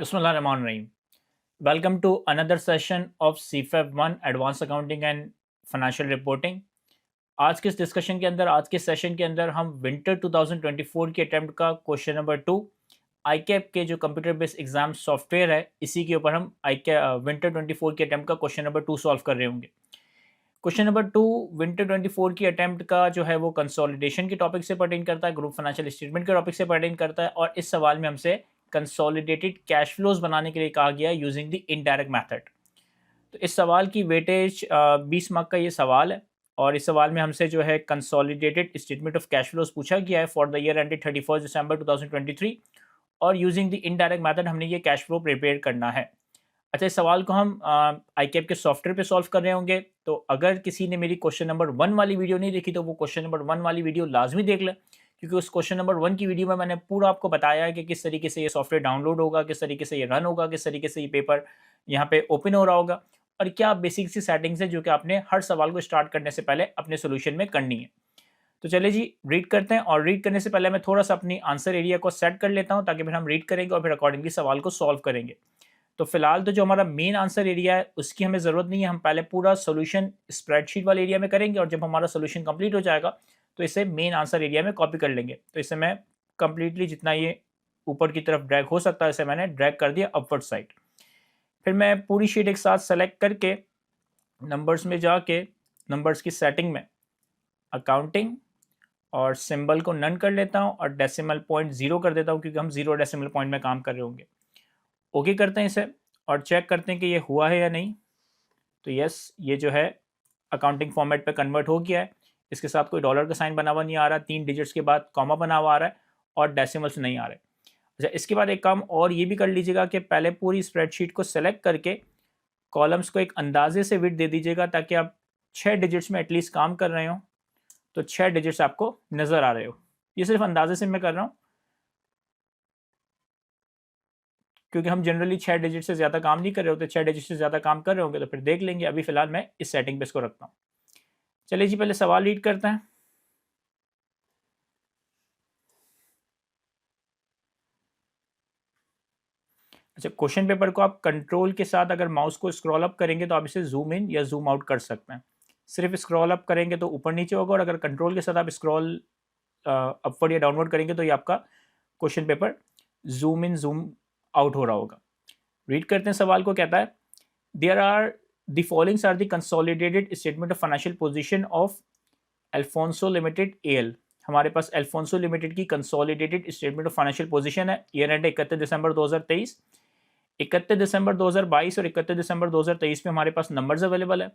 Bismillahirrahmanirrahim. Welcome to another session of CFEB 1 Advanced Accounting and Financial Reporting. आज के इस discussion के अंदर आज के सेशन के अंदर हम विंटर 2024 के अटेम्प्ट का क्वेश्चन नंबर 2 आईकैप के जो कंप्यूटर बेस्ड एग्जाम सॉफ्टवेयर है इसी के ऊपर हम विंटर 24 के अटेम्प्ट का क्वेश्चन नंबर 2 सॉल्व कर रहे होंगे। क्वेश्चन नंबर 2 विंटर 24 की अटेम्प्ट का जो है वो कंसोलिडेशन के टॉपिक से पर्टेन करता है, ग्रुप फाइनेंशियल स्टेटमेंट के टॉपिक से पर्टेन करता है और इस सवाल में हमसे कंसोलिडेटेड कैश फ्लोज बनाने के लिए कहा गया है यूजिंग द इनडायरेक्ट मेथड। तो इस सवाल की वेटेज 20 मार्क का ये सवाल है और इस सवाल में हमसे जो है consolidated statement of cash flows पूछा गया है फॉर द ईयर एंडेड 31 दिसंबर 2023 और यूजिंग द इनडायरेक्ट मेथड हमने ये कैश फ्लो प्रिपेयर करना है। अच्छा, इस सवाल को हम आईकैप के सॉफ्टवेयर पे सॉल्व कर रहे होंगे, तो अगर किसी ने मेरी क्वेश्चन नंबर 1 वाली वीडियो नहीं देखी तो वो क्वेश्चन नंबर 1 वाली वीडियो लाजमी देख ले, क्योंकि उस क्वेश्चन नंबर 1 की वीडियो में मैंने पूरा आपको बताया है कि किस तरीके से ये सॉफ्टवेयर डाउनलोड होगा, किस तरीके से ये रन होगा, किस तरीके से ये पेपर यहाँ पे ओपन हो रहा होगा और क्या बेसिक सी सेटिंग्स है जो कि आपने हर सवाल को स्टार्ट करने से पहले अपने सोल्यूशन में करनी है। तो चलिए जी रीड करते हैं और रीड करने से पहले मैं थोड़ा सा अपनी आंसर एरिया को सेट कर लेता हूँ ताकि फिर हम रीड करेंगे और फिर अकॉर्डिंगली सवाल को सॉल्व करेंगे। तो फिलहाल तो जो हमारा मेन आंसर एरिया है उसकी हमें ज़रूरत नहीं है, हम पहले पूरा सॉल्यूशन स्प्रेडशीट वाले एरिया में करेंगे और जब हमारा सॉल्यूशन कंप्लीट हो जाएगा तो इसे मेन आंसर एरिया में कॉपी कर लेंगे। तो इसे मैं कंप्लीटली जितना ये ऊपर की तरफ ड्रैग हो सकता है इसे मैंने ड्रैग कर दिया अपवर्ड साइड। फिर मैं पूरी शीट एक साथ सेलेक्ट करके नंबर्स में जाके नंबर्स की सेटिंग में अकाउंटिंग और सिंबल को नन कर लेता हूँ और डेसिमल पॉइंट 0 कर देता हूँ क्योंकि हम 0 डेसिमल पॉइंट में काम कर रहे होंगे। ओके करते हैं इसे और चेक करते हैं कि ये हुआ है या नहीं। तो यस, ये जो है अकाउंटिंग फॉर्मेट पे कन्वर्ट हो गया है। इसके साथ कोई डॉलर का साइन बना हुआ नहीं आ रहा, 3 डिजिट्स के बाद कॉमा बना हुआ आ रहा है और डेसिमल्स नहीं आ रहे। अच्छा, इसके बाद एक काम और ये भी कर लीजिएगा कि पहले पूरी स्प्रेडशीट को सेलेक्ट करके कॉलम्स को एक अंदाजे से विड्थ दे दीजिएगा ताकि आप 6 डिजिट्स में एटलीस्ट काम कर रहे हो, तो 6 डिजिट्स आपको नज़र आ रहे हो। ये सिर्फ अंदाजे से मैं कर रहा हूँ क्योंकि हम जनरली 6 डिजिट से ज़्यादा काम नहीं कर रहे होते। 6 डिजिट से ज़्यादा काम कर रहे होंगे तो फिर देख लेंगे। अभी फ़िलहाल मैं इस सेटिंग पे इसको रखता हूँ। चलिए जी पहले सवाल रीड करते हैं। अच्छा, क्वेश्चन पेपर को आप कंट्रोल के साथ अगर माउस को स्क्रॉल अप करेंगे तो आप इसे जूम इन या जूम आउट कर सकते हैं। सिर्फ स्क्रॉल अप करेंगे तो ऊपर नीचे होगा और अगर कंट्रोल के साथ आप स्क्रॉल अपवर्ड या डाउनवर्ड करेंगे तो ये आपका question paper zoom in zoom out हो रहा होगा। रीड करते हैं सवाल को। कहता है there are the followings are the consolidated statement of financial position of Alfonso limited AL. हमारे पास अल्फोंसो लिमिटेड की consolidated statement of financial position है। ईयर एंड 31 दिसंबर 2023, 31 दिसंबर 2022 और 31 दिसंबर 2023 में हमारे पास नंबर्स अवेलेबल है।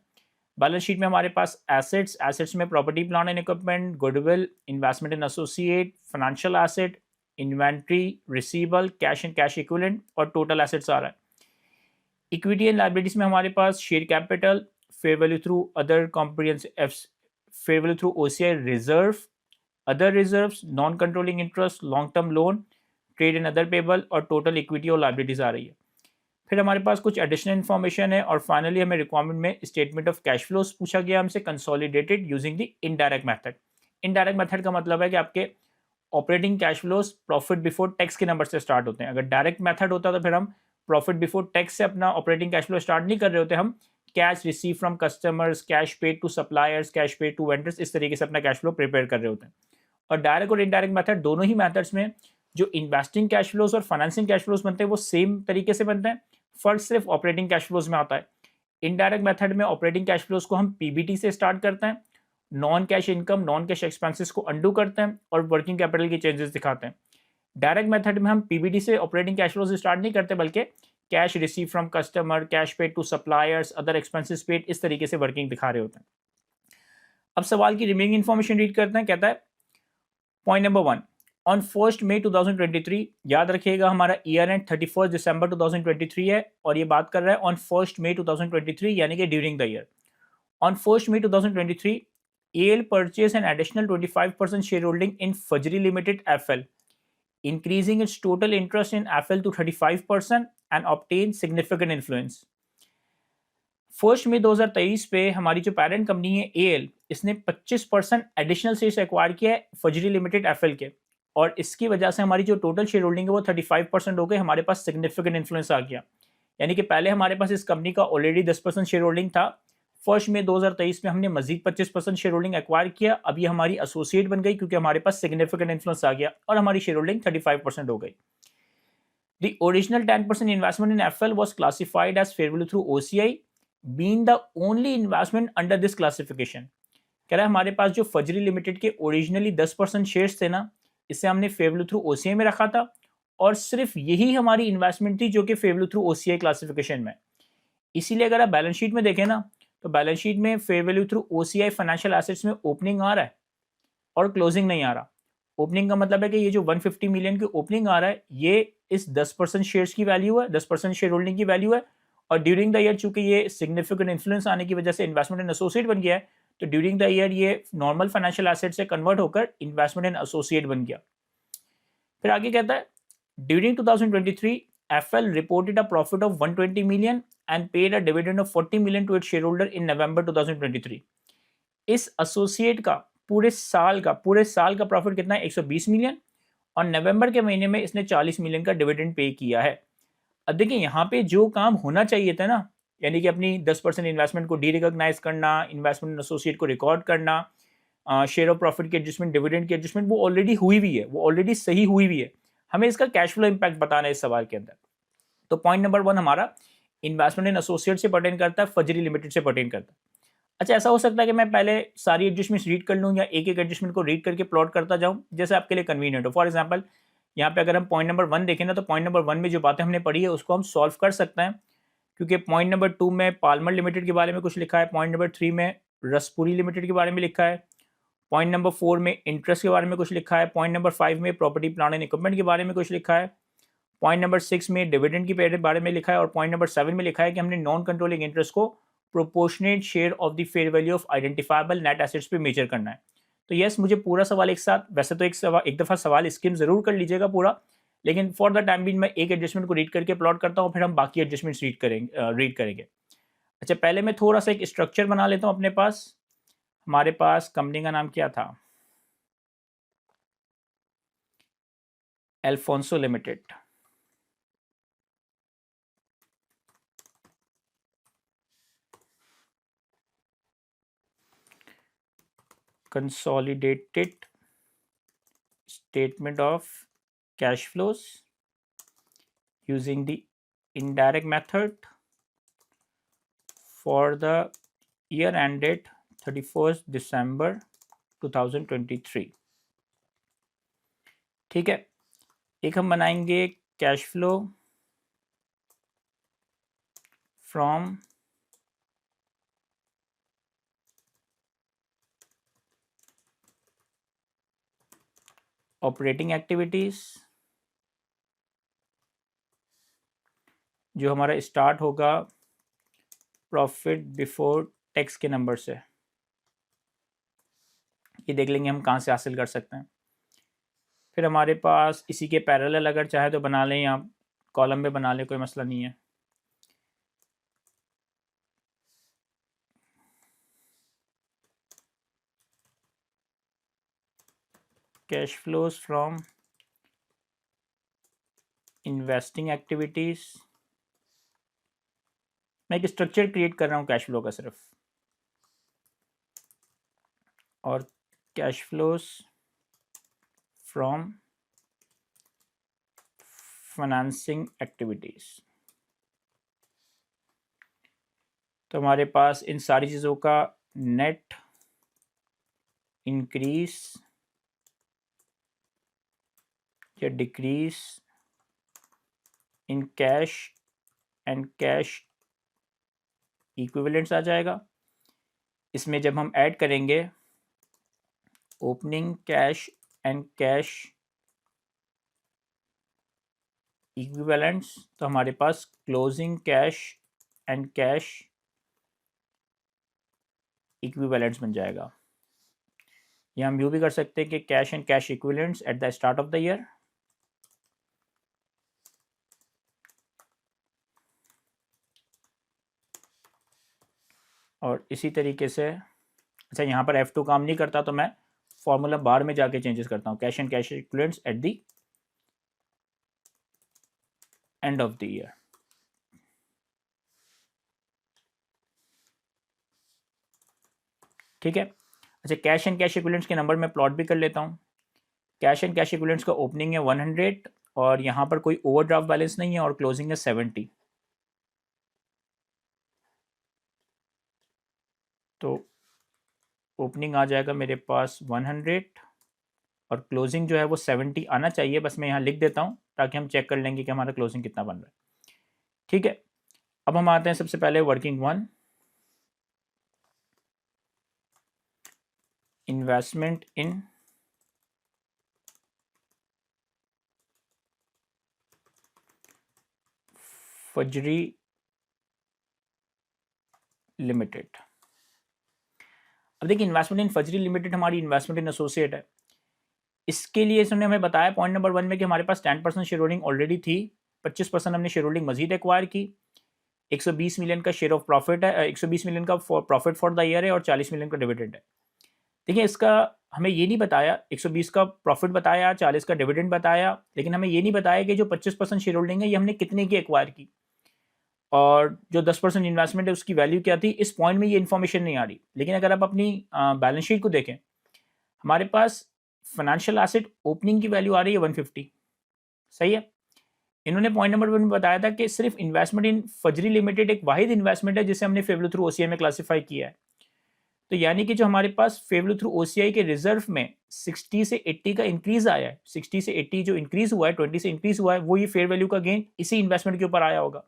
बैलेंस शीट में हमारे पास एसेट्स में property plant and equipment, goodwill, investment in associate, financial asset, inventory, receivable, cash and cash equivalent और टोटल एसेट्स आ रहा है। इक्विटी एंड लायबिलिटीज में हमारे पास share capital, fair value through other comprehensive, fair value through OCI reserve, other reserves, non controlling interest, long term loan, trade and other payable और total equity और liabilities आ रही है। फिर हमारे पास कुछ एडिशनल इन्फॉर्मेशन है और फाइनली हमें रिक्वायरमेंट में स्टेटमेंट ऑफ कैश फ्लोज पूछा गया हमसे consolidated using the indirect method. Indirect method का मतलब है कि आपके operating cash flows profit before tax के नंबर से स्टार्ट होते हैं। अगर डायरेक्ट मेथड होता तो फिर हम प्रॉफिट बिफोर टैक्स से अपना ऑपरेटिंग कैश फ्लो स्टार्ट नहीं कर रहे होते, हम cash receive from customers, cash paid to suppliers, cash paid to vendors, इस तरीके से अपना कैश फ्लो प्रिपेयर कर रहे होते हैं। और डायरेक्ट और इनडायरेक्ट मेथड दोनों ही मेथड्स में जो इन्वेस्टिंग कैश फ्लोज और फाइनेंसिंग कैश फ्लोज बनते हैं वो सेम तरीके से बनते हैं, फर्क सिर्फ ऑपरेटिंग कैश फ्लोज में आता है। इनडायरेक्ट मेथड में ऑपरेटिंग कैश फ्लोज को हम पीबीटी से स्टार्ट करते हैं, non cash income, non cash expenses को अंडू करते हैं और वर्किंग कैपिटल की चेंजेस दिखाते हैं। डायरेक्ट मेथड में हम पीबीटी से ऑपरेटिंग कैश फ्लो से स्टार्ट नहीं करते बल्कि cash receive from customer, cash paid to suppliers, other expenses paid, इस तरीके से वर्किंग दिखा रहे होते हैं। अब सवाल की रिमेनिंग इन्फॉर्मेशन रीड करते हैं। कहता है पॉइंट नंबर 1, ऑन 1 मई 2023, याद रखिएगा हमारा ईयर एंड 31 दिसंबर 2023 है और ये बात कर रहा है ऑन 1 मई 2023 यानी कि during the year. On 1 May 2023 AL purchased an additional 25% shareholding in Fajri Limited FL, increasing its total interest in FL to 35% and obtained significant influence. 1 May 2023 पे हमारी जो पेरेंट कंपनी है AL, इसने 25% additional shares acquire किया है फजरी limited FL के और इसकी वजह से हमारी जो टोटल शेयर होल्डिंग है वो 35% हो गई, हमारे पास सिग्निफिकेंट इन्फ्लुएंस आ गया। यानी कि पहले हमारे पास इस कंपनी का ऑलरेडी 10% शेयर होल्डिंग था, 1 मई 2023 में हमने मजीद 25% शेयर होल्डिंग एक्वायर किया, अब ये हमारी एसोसिएट बन गई क्योंकि हमारे पास सिग्निफिकेंट इन्फ्लुएंस आ गया और हमारी शेयर होल्डिंग 35% हो गई। The original 10% investment in FL was classified as fair value through OCI, being the only investment under this classification. कह रहा है हमारे पास जो फजरी लिमिटेड के ओरिजिनली 10% शेयर्स थे ना, इसे हमने फेयर वैल्यू थ्रू OCI में रखा था और सिर्फ यही हमारी इन्वेस्टमेंट थी जो कि fair value through OCI classification में। इसीलिए अगर आप बैलेंस शीट में देखें ना, तो बैलेंस शीट में fair value through OCI financial assets में ओपनिंग आ रहा है और क्लोजिंग नहीं आ रहा। ओपनिंग का मतलब है कि ये जो 150 मिलियन की ओपनिंग आ रहा है, ये इस 10% शेयर्स की वैल्यू है, 10% शेयर होल्डिंग की वैल्यू है। और ड्यूरिंग द ईयर चूंकि ये सिग्निफिकेंट इन्फ्लुएंस आने की वजह से इन्वेस्टमेंट इन एसोसिएट बन गया है, तो ड्यूरिंग द ईयर ये नॉर्मल फाइनेंशियल एसेट से कन्वर्ट होकर इन्वेस्टमेंट इन एसोसिएट बन गया। फिर आगे कहता है during 2023 FL reported a profit of 120 million and paid a dividend of 40 million to its share holder in November 2023। इस एसोसिएट का पूरे साल का प्रॉफिट कितना है? 120 मिलियन, और नवंबर के महीने में इसने 40 मिलियन का डिविडेंड पे किया है। अब देखिए यहाँ पे जो काम होना चाहिए था ना, यानी कि अपनी 10% इन्वेस्टमेंट को डी रिकॉग्नाइज करना, इन्वेस्टमेंट एसोसिएट को रिकॉर्ड करना, शेयर ऑफ प्रॉफिट की एडजस्टमेंट, डिविडेंड की एडजस्टमेंट, वो ऑलरेडी हुई हुई है, वो ऑलरेडी सही हुई हुई है। हमें इसका कैश फ्लो इंपैक्ट बताना है इस सवाल के अंदर। तो पॉइंट नंबर 1 हमारा इन्वेस्टमेंट इन एसोसिएट से पर्टेन करता है, फजरी लिमिटेड से पर्टेन करता है। अच्छा, ऐसा हो सकता है कि मैं पहले सारी एडजस्टमेंट्स रीड कर लूँ या एक एक एडजस्टमेंट को रीड करके प्लॉट करता जाऊँ, जैसे आपके लिए कन्वीनियंट हो। फॉर एग्जांपल यहाँ पे अगर हम पॉइंट नंबर 1 देखें ना, तो पॉइंट नंबर 1 में जो बातें हमने पढ़ी है उसको हम सॉल्व कर सकते हैं, क्योंकि पॉइंट नंबर 2 में पाल्मर लिमिटेड के बारे में कुछ लिखा है, पॉइंट नंबर 3 में रसपुरी लिमिटेड के बारे में लिखा है, पॉइंट नंबर 4 में इंटरेस्ट के बारे में कुछ लिखा है, पॉइंट नंबर 5 में प्रॉपर्टी प्लांट एंड इक्विपमेंट के बारे में कुछ लिखा है, पॉइंट नंबर 6 में डिविडेंड के बारे में लिखा है, और पॉइंट नंबर 7 में लिखा है कि हमने नॉन कंट्रोलिंग इंटरेस्ट को proportionate share of the fair value of identifiable net assets पे मेजर करना है। तो यस, मुझे पूरा सवाल एक साथ, वैसे तो एक दफ़ा सवाल स्किम जरूर कर लीजिएगा पूरा, लेकिन फॉर द टाइम बीइंग मैं एक एडजस्टमेंट को रीड करके प्लॉट करता हूँ, फिर हम बाकी एडजस्टमेंट्स रीड करेंगे। अच्छा, पहले मैं थोड़ा सा एक स्ट्रक्चर बना लेता हूँ अपने पास। हमारे पास कंपनी का नाम क्या था? Alfonso limited. consolidated statement of cash flows using the indirect method for the year ended 31st December 2023। ठीक है, एक हम बनाएंगे cash flow from operating activities, जो हमारा स्टार्ट होगा प्रॉफिट बिफोर टैक्स के नंबर से। ये देख लेंगे हम कहाँ से हासिल कर सकते हैं। फिर हमारे पास इसी के पैरेलल अगर चाहे तो बना लें, या कॉलम में बना लें, कोई मसला नहीं है। Cash flows from investing activities. मैं एक स्ट्रक्चर क्रिएट कर रहा हूँ कैश फ्लो का सिर्फ, और cash flows from financing activities. तो हमारे पास इन सारी चीज़ों का नेट इंक्रीज या decrease in cash and cash equivalents आ जाएगा। इसमें जब हम ऐड करेंगे opening cash and cash equivalents, तो हमारे पास closing cash and cash equivalents बन जाएगा। या हम यूँ भी कर सकते हैं कि cash and cash equivalents at the start of the year, और इसी तरीके से। अच्छा, यहाँ पर F2 काम नहीं करता, तो मैं फॉर्मूला बार में जाके चेंजेस करता हूँ, cash and cash equivalents at the end of the year. ठीक है। अच्छा, कैश एंड कैश इक्विवेलेंट्स के नंबर मैं प्लॉट भी कर लेता हूँ। कैश एंड कैश इक्विवेलेंट्स का ओपनिंग है 100 और यहाँ पर कोई ओवरड्राफ्ट बैलेंस नहीं है और क्लोजिंग है 70। तो ओपनिंग आ जाएगा मेरे पास 100 और क्लोजिंग जो है वो 70 आना चाहिए। बस मैं यहाँ लिख देता हूँ ताकि हम चेक कर लेंगे कि हमारा क्लोजिंग कितना बन रहा है। ठीक है, अब हम आते हैं सबसे पहले वर्किंग वन, इन्वेस्टमेंट इन फजरी लिमिटेड। अब देखिए, इन्वेस्टमेंट इन फजरी लिमिटेड हमारी इन्वेस्टमेंट इन एसोसिएट है। इसके लिए इसने हमें बताया पॉइंट नंबर 1 में कि हमारे पास 10% शेयर होल्डिंग ऑलरेडी थी, 25% हमने शेयर होल्डिंग मजीद एक्वायर की, 120 मिलियन का शेयर ऑफ प्रॉफिट है, 120 मिलियन का प्रॉफिट फॉर द ईयर है और 40 मिलियन का डिविडेंड है। देखिए, इसका हमें ये नहीं बताया, 120 का प्रॉफिट बताया, 40 का डिविडेंड बताया, लेकिन हमें ये नहीं बताया कि जो 25% शेयर होल्डिंग है ये हमने कितने की एक्वायर की और जो 10% इन्वेस्टमेंट है उसकी वैल्यू क्या थी। इस पॉइंट में ये इन्फॉर्मेशन नहीं आ रही। लेकिन अगर आप अपनी बैलेंस शीट को देखें, हमारे पास फाइनेंशियल एसेट ओपनिंग की वैल्यू आ रही है 150। सही है। इन्होंने पॉइंट नंबर 1 में बताया था कि सिर्फ इन्वेस्टमेंट इन फजरी लिमिटेड एक वाहिद इन्वेस्टमेंट है जिसे हमने फेयर वैल्यू थ्रू ओसीआई में क्लासिफाई किया है। तो यानी कि जो हमारे पास फेयर वैल्यू थ्रू ओसीआई के रिजर्व में 60 से 80 का इंक्रीज आया है, 60 से 80 जो इंक्रीज हुआ है, 20 से इंक्रीज हुआ है, वो ये फेयर वैल्यू का गेन इसी इन्वेस्टमेंट के ऊपर आया होगा।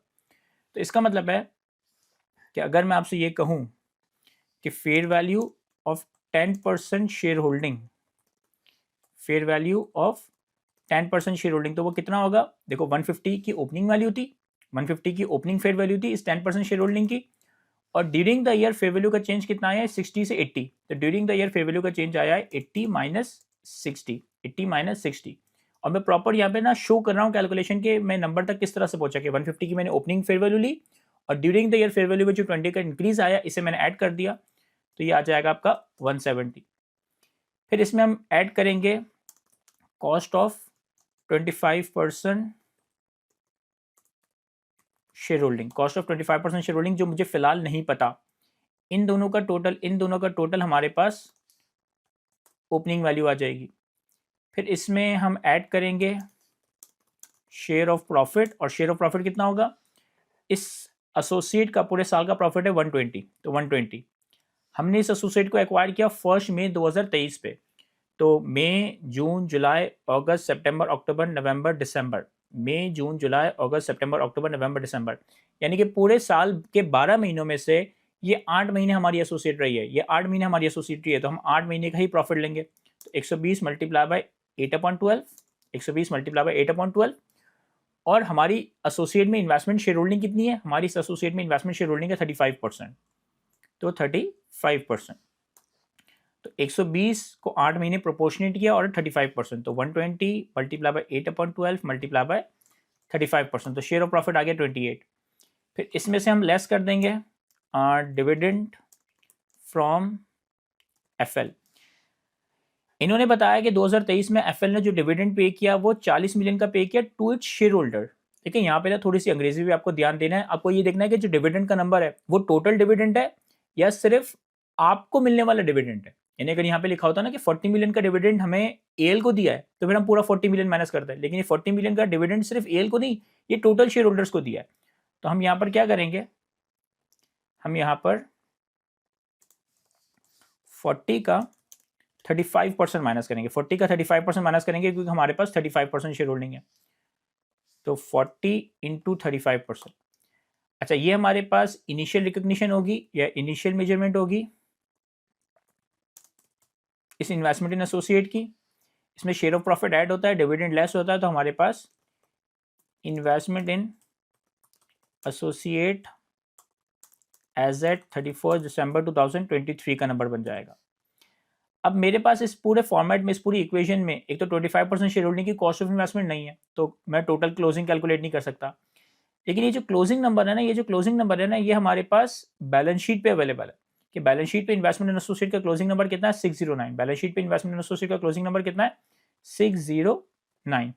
तो इसका मतलब है कि अगर मैं आपसे ये कहूँ कि fair value of 10% share holding, fair value of 10% share holding, तो वो कितना होगा। देखो, 150 की ओपनिंग वैल्यू थी, 150 की ओपनिंग फेयर वैल्यू थी इस 10% शेयर होल्डिंग की, और during the year fair value का चेंज कितना आया है, 60 से 80। तो during the year fair value का चेंज आया है 80 माइनस 60, 80 माइनस 60। और मैं प्रॉपर यहाँ पे ना शो कर रहा हूँ कैलकुलेशन के मैं नंबर तक किस तरह से पहुंचा कि 150 की मैंने ओपनिंग फेयर वैल्यू ली और during the year fair value में जो 20 का इंक्रीज आया इसे मैंने ऐड कर दिया, तो ये आ जाएगा आपका 170। फिर इसमें हम ऐड करेंगे cost of 25% share holding, cost of 25% share holding जो मुझे फिलहाल नहीं पता। इन दोनों का टोटल हमारे पास ओपनिंग वैल्यू आ जाएगी। फिर इसमें हम ऐड करेंगे शेयर ऑफ प्रॉफिट, और शेयर ऑफ प्रॉफिट कितना होगा, इस एसोसिएट का पूरे साल का प्रॉफिट है 120, तो 120 हमने इस एसोसिएट को एक्वायर किया 1 मई 2023 पे। तो मई, जून, जुलाई, अगस्त, सितंबर, अक्टूबर, नवंबर, दिसंबर, मई, जून, जुलाई, अगस्त, सितंबर, अक्टूबर, नवंबर, दिसंबर, यानी कि पूरे साल के 12 महीनों में से ये 8 महीने हमारी एसोसिएट रही है, ये 8 महीने हमारी एसोसिएट रही है, तो हम 8 महीने का ही प्रॉफिट लेंगे। तो 120 मल्टीप्लाई बाय 8/12, 120 मल्टीप्लाई बाय 8/12, और हमारी एसोसिएट में इन्वेस्टमेंट शेयर होल्डिंग कितनी है, हमारी इस एसोसिएट में इन्वेस्टमेंट शेयर होल्डिंग है 35%, तो 35%। तो 120 को 8 महीने प्रोपोर्शनेट किया और 35%, तो 120 मल्टीप्लाई बाय 8/12 मल्टीप्लाई बाय 35%, तो शेयर ऑफ प्रॉफिट आ गया 28। फिर इसमें से हम लेस कर देंगे डिविडेंड फ्रॉम एफएल। इन्होंने बताया कि 2023 में एफएल ने जो डिविडेंड पे किया वो 40 मिलियन का पे किया टू इट्स शेयर होल्डर। देखिए, यहाँ पे ना थोड़ी सी अंग्रेजी भी आपको ध्यान देना है। आपको ये देखना है कि जो डिविडेंड का नंबर है वो टोटल डिविडेंड है या सिर्फ आपको मिलने वाला डिविडेंड है। यानी अगर यहाँ पे लिखा होता ना कि 40 मिलियन का डिविडेंड हमें एल को दिया है तो फिर हम पूरा 40 मिलियन माइनस करते हैं, लेकिन ये 40 मिलियन का डिविडेंड सिर्फ एल को नहीं, ये टोटल शेयर होल्डर्स को दिया है। तो हम यहाँ पर क्या करेंगे, हम यहाँ पर 40 का 35% माइनस करेंगे, 40 का 35% माइनस करेंगे क्योंकि हमारे पास 35% शेयर होल्डिंग है। तो 40 इंटू 35%। अच्छा, ये हमारे पास इनिशियल रिकॉग्निशन होगी या इनिशियल मेजरमेंट होगी इस इन्वेस्टमेंट इन एसोसिएट की। इसमें शेयर ऑफ प्रॉफिट ऐड होता है, डिविडेंड लेस होता है, तो हमारे पास investment in associate as at 31 दिसंबर 2023 का नंबर बन जाएगा। अब मेरे पास इस पूरे फॉर्मेट में, इस पूरी इक्वेशन में एक तो 25% शेयर होल्डिंग की कॉस्ट ऑफ इन्वेस्टमेंट नहीं है, तो मैं टोटल क्लोजिंग कैलकुलेट नहीं कर सकता। लेकिन ये जो क्लोजिंग नंबर है ना, ये जो क्लोजिंग नंबर है ना, ये हमारे पास बैलेंस शीट पे अवेलेबल है। कि बैलेंस शीट पे इन्वेस्टमेंट इन एसोसिएट का क्लोजिंग नंबर कितना है 609। बैलेंस शीट पे इन्वेस्टमेंट इन एसोसिएट का क्लोजिंग नंबर कितना है 609।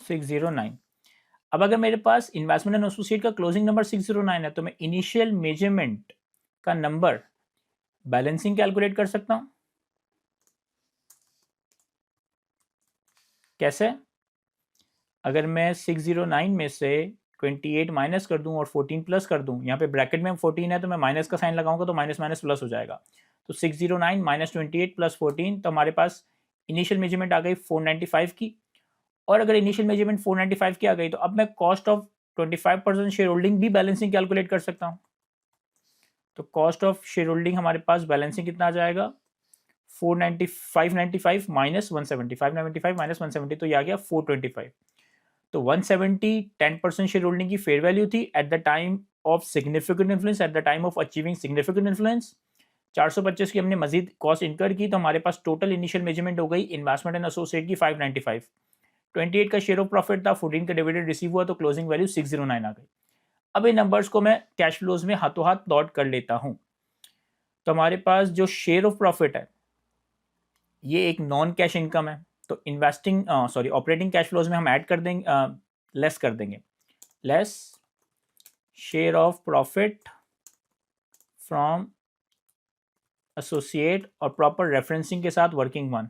609। अब अगर मेरे पास इन्वेस्टमेंट इन एसोसिएट का क्लोजिंग नंबर 609 है तो मैं इनिशियल मेजरमेंट का नंबर बैलेंसिंग कैलकुलेट कर सकता हूं। कैसे? अगर मैं 609 में से 28 माइनस कर दूं और 14 प्लस कर दूं, यहाँ पे ब्रैकेट में 14 है तो मैं माइनस का साइन लगाऊंगा तो माइनस माइनस प्लस हो जाएगा। तो 609 माइनस 28 प्लस 14, तो हमारे पास इनिशियल मेजरमेंट आ गई 495 की। और अगर इनिशियल मेजरमेंट 495 की आ गई तो अब मैं कॉस्ट ऑफ 25% शेयर होल्डिंग भी बैलेंसिंग कैलकुलेट कर सकता हूँ। तो कॉस्ट ऑफ शेयर होल्डिंग हमारे पास बैलेंसिंग कितना आ जाएगा 595 माइनस 170, 595 माइनस 170, तो ये आ गया 425। तो 170 10% शेयर होल्डिंग की फेयर वैल्यू थी at the time of significant influence, at the time of achieving significant influence. 425 की हमने मजीद कॉस्ट इनकर की तो हमारे पास टोटल इनिशियल मेजरमेंट हो गई इन्वेस्टमेंट एंड एसोसिएट की 595। 28 का शेयर ऑफ प्रॉफिट था, 14 का डिविडेंड रिसीव हुआ तो क्लोजिंग वैल्यू 609 आ गई। अब इन नंबर्स को मैं कैश फ्लोज में हाथों हाथ प्लॉट कर लेता हूं। तो हमारे पास जो शेयर ऑफ प्रॉफिट है ये एक नॉन कैश इनकम है, तो investing sorry operating cash flows में हम ऐड कर देंगे, लेस कर देंगे, less share of profit from associate और प्रॉपर रेफरेंसिंग के साथ वर्किंग वन।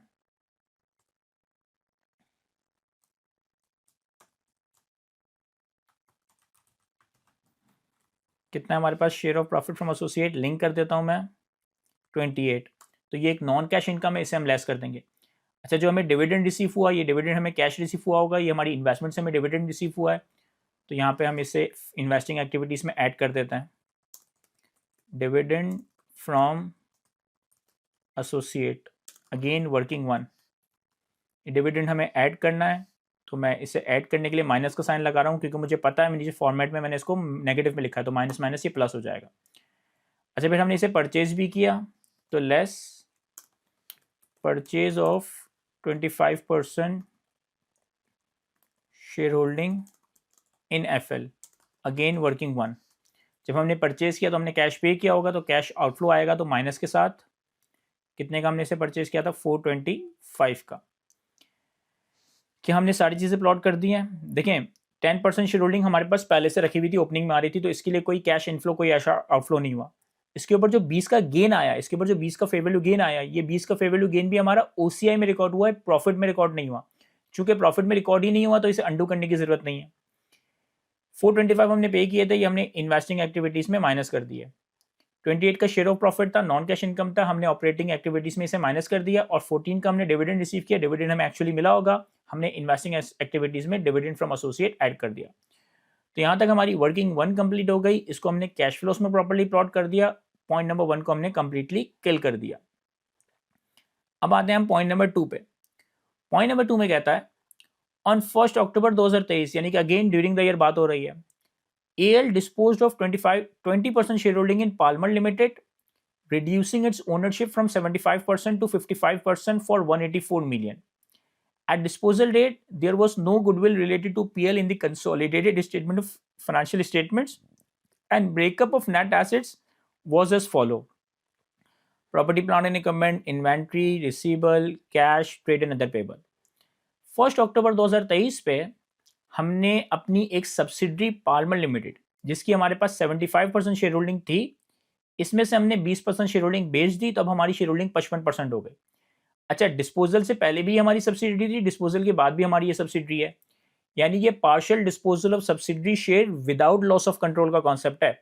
कितना है हमारे पास share of profit from associate, link कर देता हूं मैं 28। तो ये एक नॉन कैश इनकम है, इसे हम लेस कर देंगे। अच्छा, जो हमें डिविडेंड रिसीव हुआ, ये डिविडेंड हमें कैश रिसीव हुआ होगा, ये हमारी इन्वेस्टमेंट से हमें डिविडेंड रिसीव हुआ है, तो यहाँ पे हम इसे इन्वेस्टिंग एक्टिविटीज में ऐड कर देते हैं। Dividend from associate, again working one. Dividend हमें ऐड करना है तो मैं इसे ऐड करने के लिए माइनस का साइन लगा रहा हूँ क्योंकि मुझे पता है नीचे फॉर्मेट में मैंने इसको नेगेटिव में लिखा है, तो माइनस माइनस ये प्लस हो जाएगा। अच्छा, फिर हमने इसे परचेज भी किया तो less purchase of 25% share holding in FL, again working one. जब हमने परचेज किया तो हमने कैश पे किया होगा तो कैश आउटफ्लो आएगा, तो माइनस के साथ कितने का हमने इसे परचेज किया था 425 का। कि हमने सारी चीज़ें प्लॉट कर दी हैं। देखें 10% शेयर होल्डिंग हमारे पास पहले से रखी हुई थी, ओपनिंग में आ रही थी, तो इसके लिए कोई कैश इनफ्लो कोई ऐसा आउटफ्लो नहीं हुआ। इसके ऊपर जो 20 का गेन आया, इसके ऊपर जो 20 का फेयर वैल्यू गेन आया, ये 20 का फेयर वैल्यू गेन भी हमारा ओसीआई में रिकॉर्ड हुआ है, प्रॉफिट में रिकॉर्ड नहीं हुआ। चूंकि प्रॉफिट में रिकॉर्ड ही नहीं हुआ तो इसे अंडू करने की जरूरत नहीं है। 425 हमने पे किए थे, ये हमने इन्वेस्टिंग एक्टिविटीज में माइनस कर दिए। 28 का शेयर ऑफ प्रॉफिट था, नॉन कैश इनकम था, हमने ऑपरेटिंग एक्टिविटीज में इसे माइनस कर दिया। और 14 का हमने डिविडेंड रिसीव किया, डिविडेंड हमें एक्चुअली मिला होगा, हमने इन्वेस्टिंग एक्टिविटीज में डिविडेंड फ्रॉम एसोसिएट ऐड कर दिया। तो यहाँ तक हमारी वर्किंग वन कंप्लीट हो गई। इसको हमने कैश फ्लोस में प्रॉपर्ली प्लॉट कर दिया। पॉइंट नंबर 1 को हमने कंप्लीटली किल कर दिया। अब आते हैं हम पॉइंट नंबर 2 पे। पॉइंट नंबर 2 में कहता है ऑन 1 अक्टूबर 2023, यानी कि अगेन ड्यूरिंग द ईयर बात हो रही है, AL disposed of 20% shareholding in Palmer Limited, reducing its ownership from 75% to 55% for 184 million. At disposal date, there was no goodwill related to PL in the consolidated statement of financial statements, and breakup of net assets was as follow: property, plant and equipment, inventory, receivable, cash, trade and other payable. 1 अक्टूबर 2023 पे हमने अपनी एक subsidiary Palmer limited, जिसकी हमारे पास 75% share holding थी, इसमें से हमने 20% शेयर होल्डिंग बेच दी, तो अब हमारी शेयर होल्डिंग 55% हो गई। अच्छा, डिस्पोजल से पहले भी हमारी सब्सिडरी थी, डिस्पोजल के बाद भी हमारी ये सब्सिडरी है, यानी ये partial disposal of subsidiary share without loss of control का कॉन्सेप्ट है।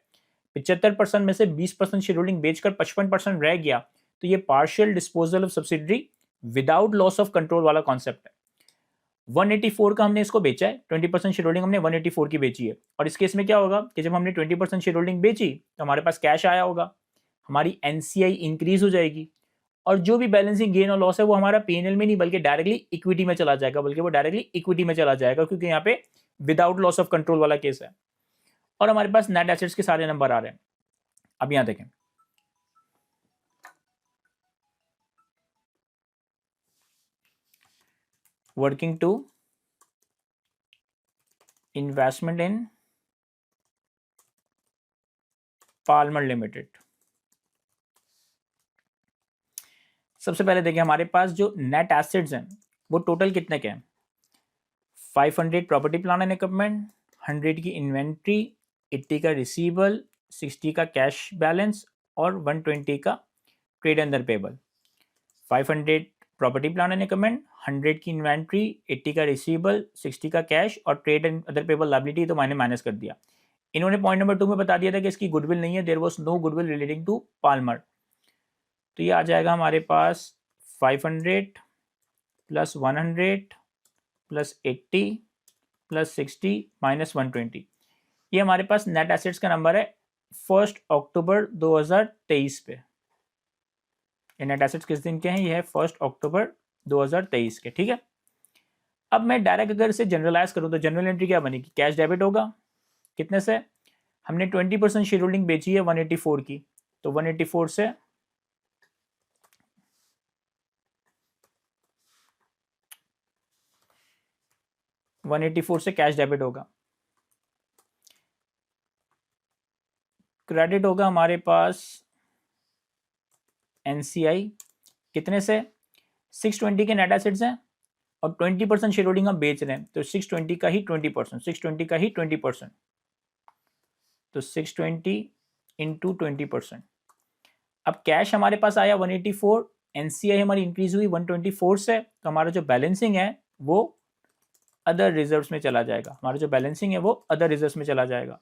75% में से 20% शेयर होल्डिंग बेचकर 55% रह गया, तो ये partial disposal of subsidiary without loss of control वाला कॉन्सेप्ट है। 184 का हमने इसको बेचा है, 20% शेयर होल्डिंग हमने 184 की बेची है। और इस केस में क्या होगा कि जब हमने 20% शेयर होल्डिंग बेची तो हमारे पास कैश आया होगा, हमारी एनसीआई इंक्रीज हो जाएगी, और जो भी बैलेंसिंग गेन और लॉस है वो हमारा पीएनएल में नहीं बल्कि डायरेक्टली इक्विटी में चला जाएगा, क्योंकि यहाँ पे विदाउट लॉस ऑफ कंट्रोल वाला केस है। और हमारे पास नेट एसेट्स के सारे नंबर आ रहे हैं। अब यहाँ देखें, working two investment in Palmer limited. सबसे पहले देखिए हमारे पास जो नेट एसेट्स हैं वो टोटल कितने के हैं। 500 प्रॉपर्टी प्लांट एंड इक्विपमेंट, 100 की इन्वेंट्री, 80 का रिसीवेबल, 60 का कैश बैलेंस और 120 का trade under payable. 500 property plant and equipment, 100 की इन्वेंट्री, 80 का रिसीवेबल, 60 का कैश और trade and other payable liability, तो मैंने माइनस कर दिया। इन्होंने पॉइंट नंबर 2 में बता दिया था कि इसकी गुडविल नहीं है, there was no goodwill relating to Palmer. तो ये आ जाएगा हमारे पास 500 प्लस 100 प्लस 80 प्लस 60 माइनस 120। ये हमारे पास नेट एसेट्स का नंबर है 1 अक्टूबर 2023 पे। ये नेट एसेट्स किस दिन के हैं, ये है 1 अक्टूबर 2023 के। ठीक है, अब मैं डायरेक्ट अगर इसे जनरलाइज करूं तो जनरल एंट्री क्या बनेगी, कैश डेबिट होगा। कितने से, हमने 20% शेयर होल्डिंग बेची है 184 की, तो 184 से 184 से कैश डेबिट होगा। क्रेडिट होगा हमारे पास एनसीआई, कितने से, 620 के नेट एसेट्स हैं और 20% शेयर होल्डिंग हम बेच रहे हैं, तो 620 का ही 20%, 620 का ही 20%, तो 620 इंटू 20%। अब कैश हमारे पास आया 184, एनसीआई हमारी इंक्रीज हुई 124 से, तो हमारा जो बैलेंसिंग है वो अदर रिजर्व्स में चला जाएगा। हमारा जो बैलेंसिंग है वो अदर रिजर्व्स में चला जाएगा।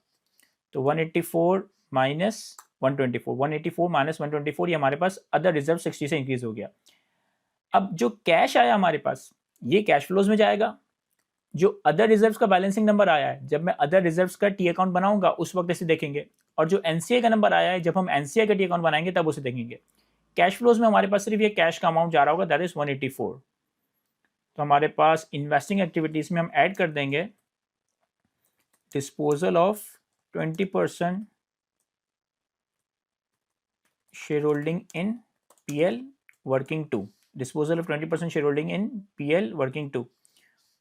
तो 184 माइनस 124, 184 माइनस 124, ये हमारे पास अदर रिजर्व 60 से इंक्रीज हो गया। अब जो कैश आया हमारे पास ये कैश फ्लोज में जाएगा। जो अदर रिजर्व्स का बैलेंसिंग नंबर आया है, जब मैं अदर रिजर्व्स का टी अकाउंट बनाऊंगा उस वक्त इसे देखेंगे, और जो एनसीआई का नंबर आया है जब हम एनसीआई का टी अकाउंट बनाएंगे तब उसे देखेंगे। कैश फ्लोज में हमारे पास सिर्फ ये कैश का अमाउंट जा रहा होगा, दैट इज 184। तो हमारे पास इन्वेस्टिंग एक्टिविटीज में हम ऐड कर देंगे disposal of 20% share holding in PL working 2, disposal of 20% share holding in PL working 2,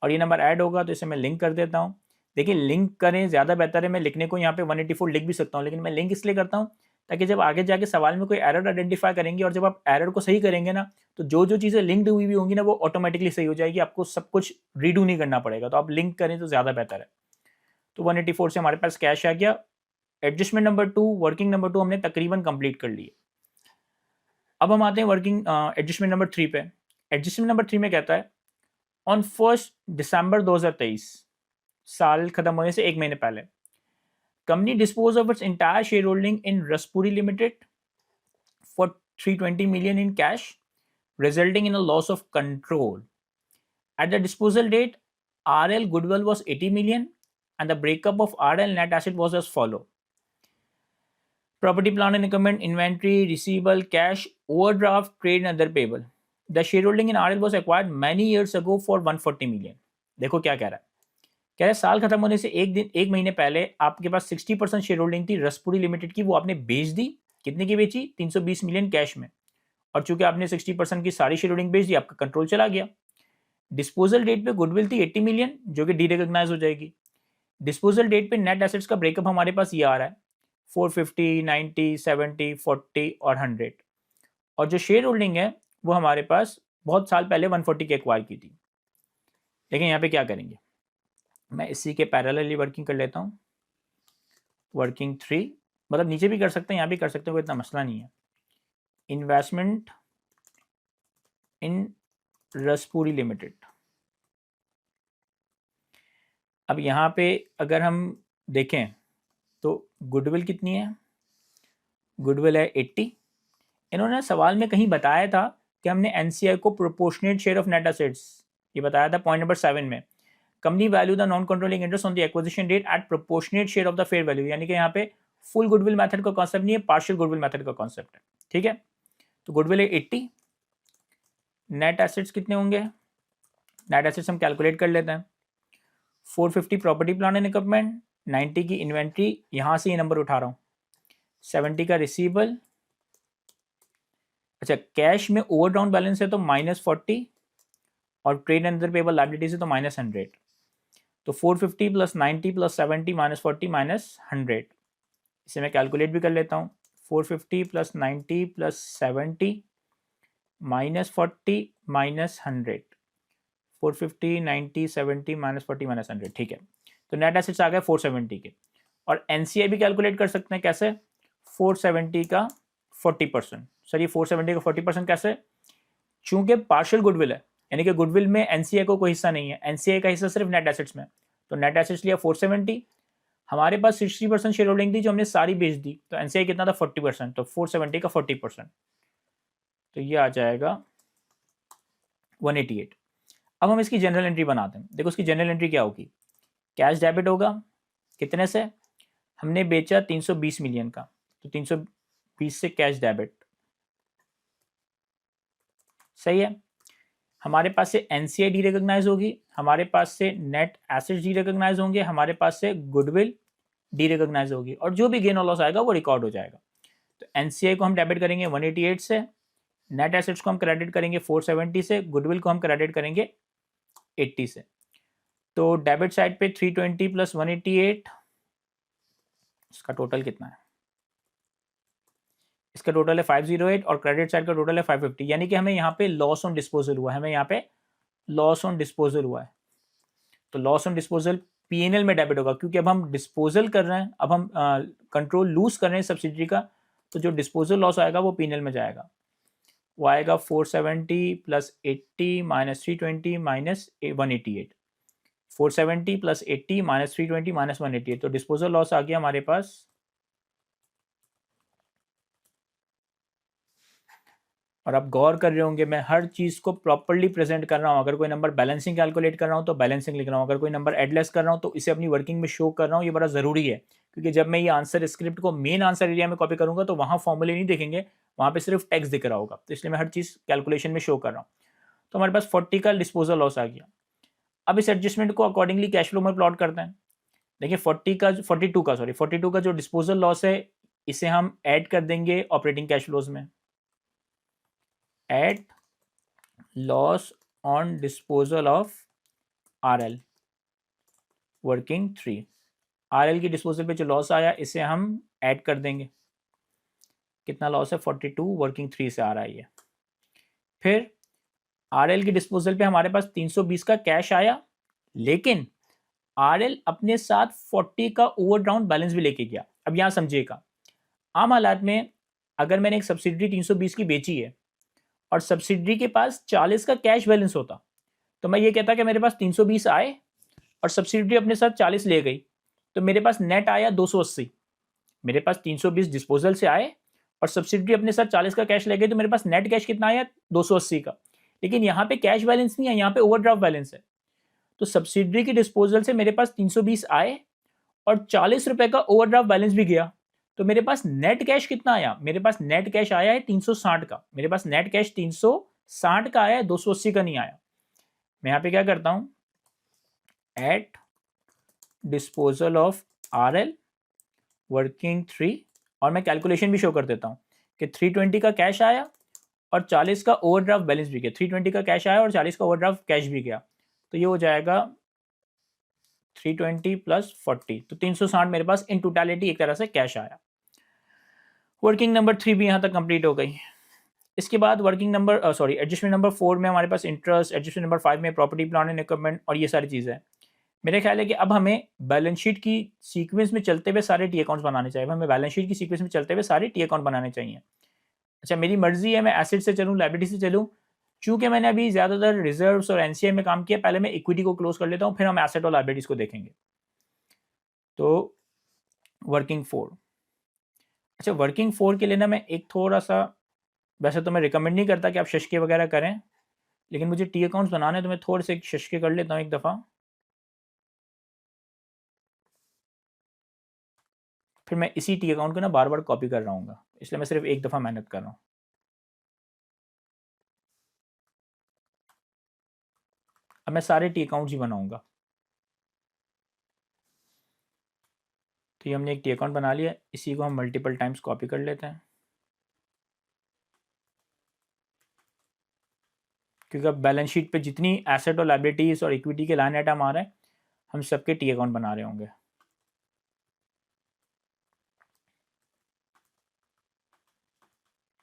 और ये नंबर ऐड होगा। तो इसे मैं लिंक कर देता हूँ। देखिए लिंक करें ज़्यादा बेहतर है, मैं लिखने को यहाँ पे 184 लिख भी सकता हूँ, लेकिन मैं लिंक इसलिए करता हूँ ताकि जब आगे जाके सवाल में कोई एरर आइडेंटिफाई करेंगे और जब आप एरर को सही करेंगे ना, तो जो जो चीज़ें लिंक्ड हुई भी होंगी ना वो ऑटोमेटिकली सही हो जाएगी, आपको सब कुछ रीडू नहीं करना पड़ेगा। तो आप लिंक करें तो ज़्यादा बेहतर है। तो 184 से हमारे पास कैश आ गया। एडजस्टमेंट नंबर 2, वर्किंग नंबर 2 हमने तकरीबन कंप्लीट कर लिए। अब हम आते हैं वर्किंग एडजस्टमेंट नंबर 3 पे। एडजस्टमेंट नंबर 3 में कहता है ऑन 1 दिसंबर 2023, साल खत्म होने से एक महीने पहले, company dispose of its entire share holding in Raspuri limited for 320 million in cash, resulting in a loss of control. At the disposal date, RL goodwill was 80 million and the breakup of RL net asset was as follow. Property, plant and equipment, inventory, receivable, cash, overdraft, trade and other payable. The shareholding in RL was acquired many years ago for 140 million. देखो क्या कह रहा है, कह रहा है साल खत्म होने से एक महीने पहले आपके पास 60% शेयर होल्डिंग थी रसपुरी लिमिटेड की, वो आपने बेच दी। कितने की बेची, 320 मिलियन कैश में, और चूंकि आपने 60% की सारी शेयर होल्डिंग बेच दी, आपका कंट्रोल चला गया। डिस्पोजल डेट पे गुडविल थी 80 मिलियन जो कि डी रिकॉग्नाइज हो जाएगी। डिस्पोजल डेट पे नेट एसेट्स का ब्रेकअप हमारे पास ये आ रहा है 450, 90, 70, 40 और 100, और जो शेयर होल्डिंग है वो हमारे पास बहुत साल पहले 140 की एक्वायर की थी। लेकिन यहाँ पे क्या करेंगे, मैं इसी के पैरेलली वर्किंग कर लेता हूँ। वर्किंग 3 मतलब नीचे भी कर सकते हैं, यहाँ भी कर सकते हैं, कोई इतना मसला नहीं है। इन्वेस्टमेंट इन रसपुरी लिमिटेड। अब यहाँ पे अगर हम देखें तो गुडविल कितनी है, गुडविल है 80। इन्होंने सवाल में कहीं बताया था कि हमने एनसीआई को proportionate share of net assets, ये बताया था पॉइंट नंबर 7 में। Company value the non controlling interest on the acquisition date at proportionate share of the fair value, यानी कि यहाँ पे फुल गुडविल मेथड का कॉन्सेप्ट नहीं है, पार्शियल गुडविल मेथड का कॉन्सेप्ट है। ठीक है, तो गुडविल है 80। नेट एसेट्स कितने होंगे, नेट एसेट्स हम कैलकुलेट कर लेते हैं। 450 प्रॉपर्टी प्लांट एंड इक्विपमेंट, 90 की इन्वेंट्री, यहां से ये नंबर उठा रहा हूं, 70 का रिसीवेबल, अच्छा कैश में ओवरड्राउन बैलेंस है तो -40, और trade and other payable liability से तो -100। तो 450 प्लस 90 प्लस 70 माइनस 40 माइनस 100, इसे मैं कैलकुलेट भी कर लेता हूँ। 450 plus 90 plus 70 minus 40 minus 100, 450 90 70 minus 40 minus 100, ठीक है। तो नेट एसेट्स आ गए 470 के। और एनसीए भी कैलकुलेट कर सकते हैं, कैसे? 470 का 40%। सर ये 470 का 40% कैसे? चूंकि पार्शियल गुडविल है, यानी कि गुडविल में एनसीए को कोई हिस्सा नहीं है, एनसीए का हिस्सा सिर्फ नेट एसेट्स में। तो नेट एसेट्स लिया 470, हमारे पास 60% शेयर होल्डिंग थी जो हमने सारी बेच दी, तो एनसीए कितना था 40%, तो 470 का 40%, तो ये आ जाएगा 188। अब हम इसकी जनरल एंट्री बनाते हैं। देखो इसकी जनरल एंट्री क्या होगी, कैश डेबिट होगा, कितने से? हमने बेचा 320 मिलियन का, तो 320 से कैश डेबिट, सही है। हमारे पास से एनसीए डी रिकॉग्नाइज होगी, हमारे पास से नेट एसेट्स डी रिकॉग्नाइज होंगे, हमारे पास से गुडविल डी रिकॉग्नाइज होगी, और जो भी गेन और लॉस आएगा वो रिकॉर्ड हो जाएगा। तो एनसीए को हम डेबिट करेंगे 188 से, नेट एसेट्स को हम क्रेडिट करेंगे 470 से, गुडविल को हम क्रेडिट करेंगे 80 से। तो डेबिट साइड पे 320 प्लस 188, इसका टोटल कितना है? इसका टोटल है 508, और क्रेडिट साइड का टोटल है 550, यानी कि हमें यहाँ पे लॉस ऑन डिस्पोजल हुआ है, हमें यहाँ पे लॉस ऑन डिस्पोजल हुआ है। तो लॉस ऑन डिस्पोजल पीएनएल में डेबिट होगा, क्योंकि अब हम डिस्पोजल कर रहे हैं, अब हम कंट्रोल लूज कर रहे हैं सब्सिडरी का, तो जो डिस्पोजल लॉस आएगा वो पीएनएल में जाएगा। वो आएगा 470 plus 80 minus 320 minus 188, 470 plus 80 minus 320 minus 188, तो डिस्पोजल लॉस आ गया हमारे पास। और आप गौर कर रहे होंगे मैं हर चीज़ को प्रॉपर्ली प्रेजेंट कर रहा हूँ। अगर कोई नंबर बैलेंसिंग कैलकुलेट कर रहा हूँ तो बैलेंसिंग लिख रहा हूँ, अगर कोई नंबर एडलेस कर रहा हूँ तो इसे अपनी वर्किंग में शो कर रहा हूँ। ये बड़ा ज़रूरी है, क्योंकि जब मैं ये आंसर स्क्रिप्ट को मेन आंसर एरिया में कॉपी करूँगा तो वहाँ फॉर्मूले नहीं दिखेंगे, वहाँ पे सिर्फ टेक्स्ट दिख रहा होगा। तो इसलिए मैं हर चीज़ कैलकुलेशन में शो कर रहा हूँ। तो हमारे पास 40 का डिस्पोजल लॉस आ गया। अब इस एडजस्टमेंट को अकॉर्डिंगली कैश फ्लो में प्लॉट करते हैं। देखिए 42 का जो डिस्पोजल लॉस है, इसे हम ऐड कर देंगे ऑपरेटिंग कैश फ्लोज में। Add loss on disposal of RL working 3, RL की डिस्पोजल पे जो लॉस आया इसे हम ऐड कर देंगे। कितना लॉस है? 42 वर्किंग 3 से आ रहा है ये। फिर आरएल की डिस्पोजल पे हमारे पास 320 का कैश आया, लेकिन आरएल अपने साथ 40 का ओवरड्राउन बैलेंस भी लेके गया। अब यहां समझिएगा, आम हालात में अगर मैंने एक सब्सिडरी 320 की बेची है और सब्सिडरी के पास 40 का कैश बैलेंस होता, तो मैं ये कहता कि मेरे पास 320 आए और सब्सिडरी अपने साथ 40 ले गई, तो मेरे पास नेट आया 280। मेरे पास 320 डिस्पोजल से आए और सब्सिडरी अपने साथ 40 का कैश ले गई, तो मेरे पास नेट कैश कितना आया? 280 का। लेकिन यहाँ पे कैश बैलेंस नहीं है, यहाँ पे ओवरड्राफ्ट बैलेंस है। तो सब्सिडरी की डिस्पोजल से मेरे पास 320 आए और 40 रुपए का ओवरड्राफ्ट बैलेंस भी गया, तो मेरे पास नेट कैश कितना आया? मेरे पास नेट कैश आया है 360 का। मेरे पास नेट कैश 360 का आया है, 280 का नहीं आया। मैं यहाँ पे क्या करता हूं, at disposal of RL working 3, और मैं कैलकुलेशन भी शो कर देता हूं कि 320 का कैश आया और 40 का ओवरड्राफ्ट बैलेंस भी गया। 320 का कैश आया और 40 का ओवरड्राफ्ट कैश भी गया, तो ये हो जाएगा 320 प्लस 40, तो 360 मेरे पास इन टोटलिटी एक तरह से कैश आया। वर्किंग नंबर 3 भी यहाँ तक कंप्लीट हो गई। इसके बाद वर्किंग नंबर एडजस्टमेंट नंबर 4 में हमारे पास इंटरेस्ट, एडजस्टमेंट नंबर 5 में प्रॉपर्टी प्लांट एंड इक्विपमेंट और ये सारी चीज़ें हैं। मेरा ख्याल है कि अब हमें बैलेंस शीट की सीक्वेंस में चलते हुए सारे टी अकाउंट्स बनाने चाहिए। हमें बैलेंस शीट की सीक्वेंस में चलते हुए सारे टी अकाउंट बनाने चाहिए। अच्छा, मेरी मर्जी है मैं एसेट से चलूँ लायबिलिटी से चलूँ। चूंकि मैंने अभी ज़्यादातर रिजर्व्स और एनसीए में काम किया, पहले मैं इक्विटी को क्लोज कर लेता हूँ, फिर हम एसेट और लायबिलिटीज को देखेंगे। तो वर्किंग 4, अच्छा वर्किंग 4 के लिए ना मैं एक थोड़ा सा, वैसे तो मैं रिकमेंड नहीं करता कि आप शशके वगैरह करें, लेकिन मुझे टी अकाउंट्स बनाने तो मैं थोड़े से शशके कर लेता हूँ एक दफ़ा, फिर मैं इसी टी अकाउंट को ना बार बार कॉपी कर रहा हूँ, इसलिए मैं सिर्फ एक दफ़ा मेहनत कर रहा हूँ। अब मैं सारे टी अकाउंट्स ही बनाऊंगा। तो ये हमने एक टी अकाउंट बना लिया, इसी को हम मल्टीपल टाइम्स कॉपी कर लेते हैं, क्योंकि अब बैलेंस शीट पे जितनी एसेट और लायबिलिटीज और इक्विटी के लाइन आइटम आ रहे हैं, हम सबके टी अकाउंट बना रहे होंगे।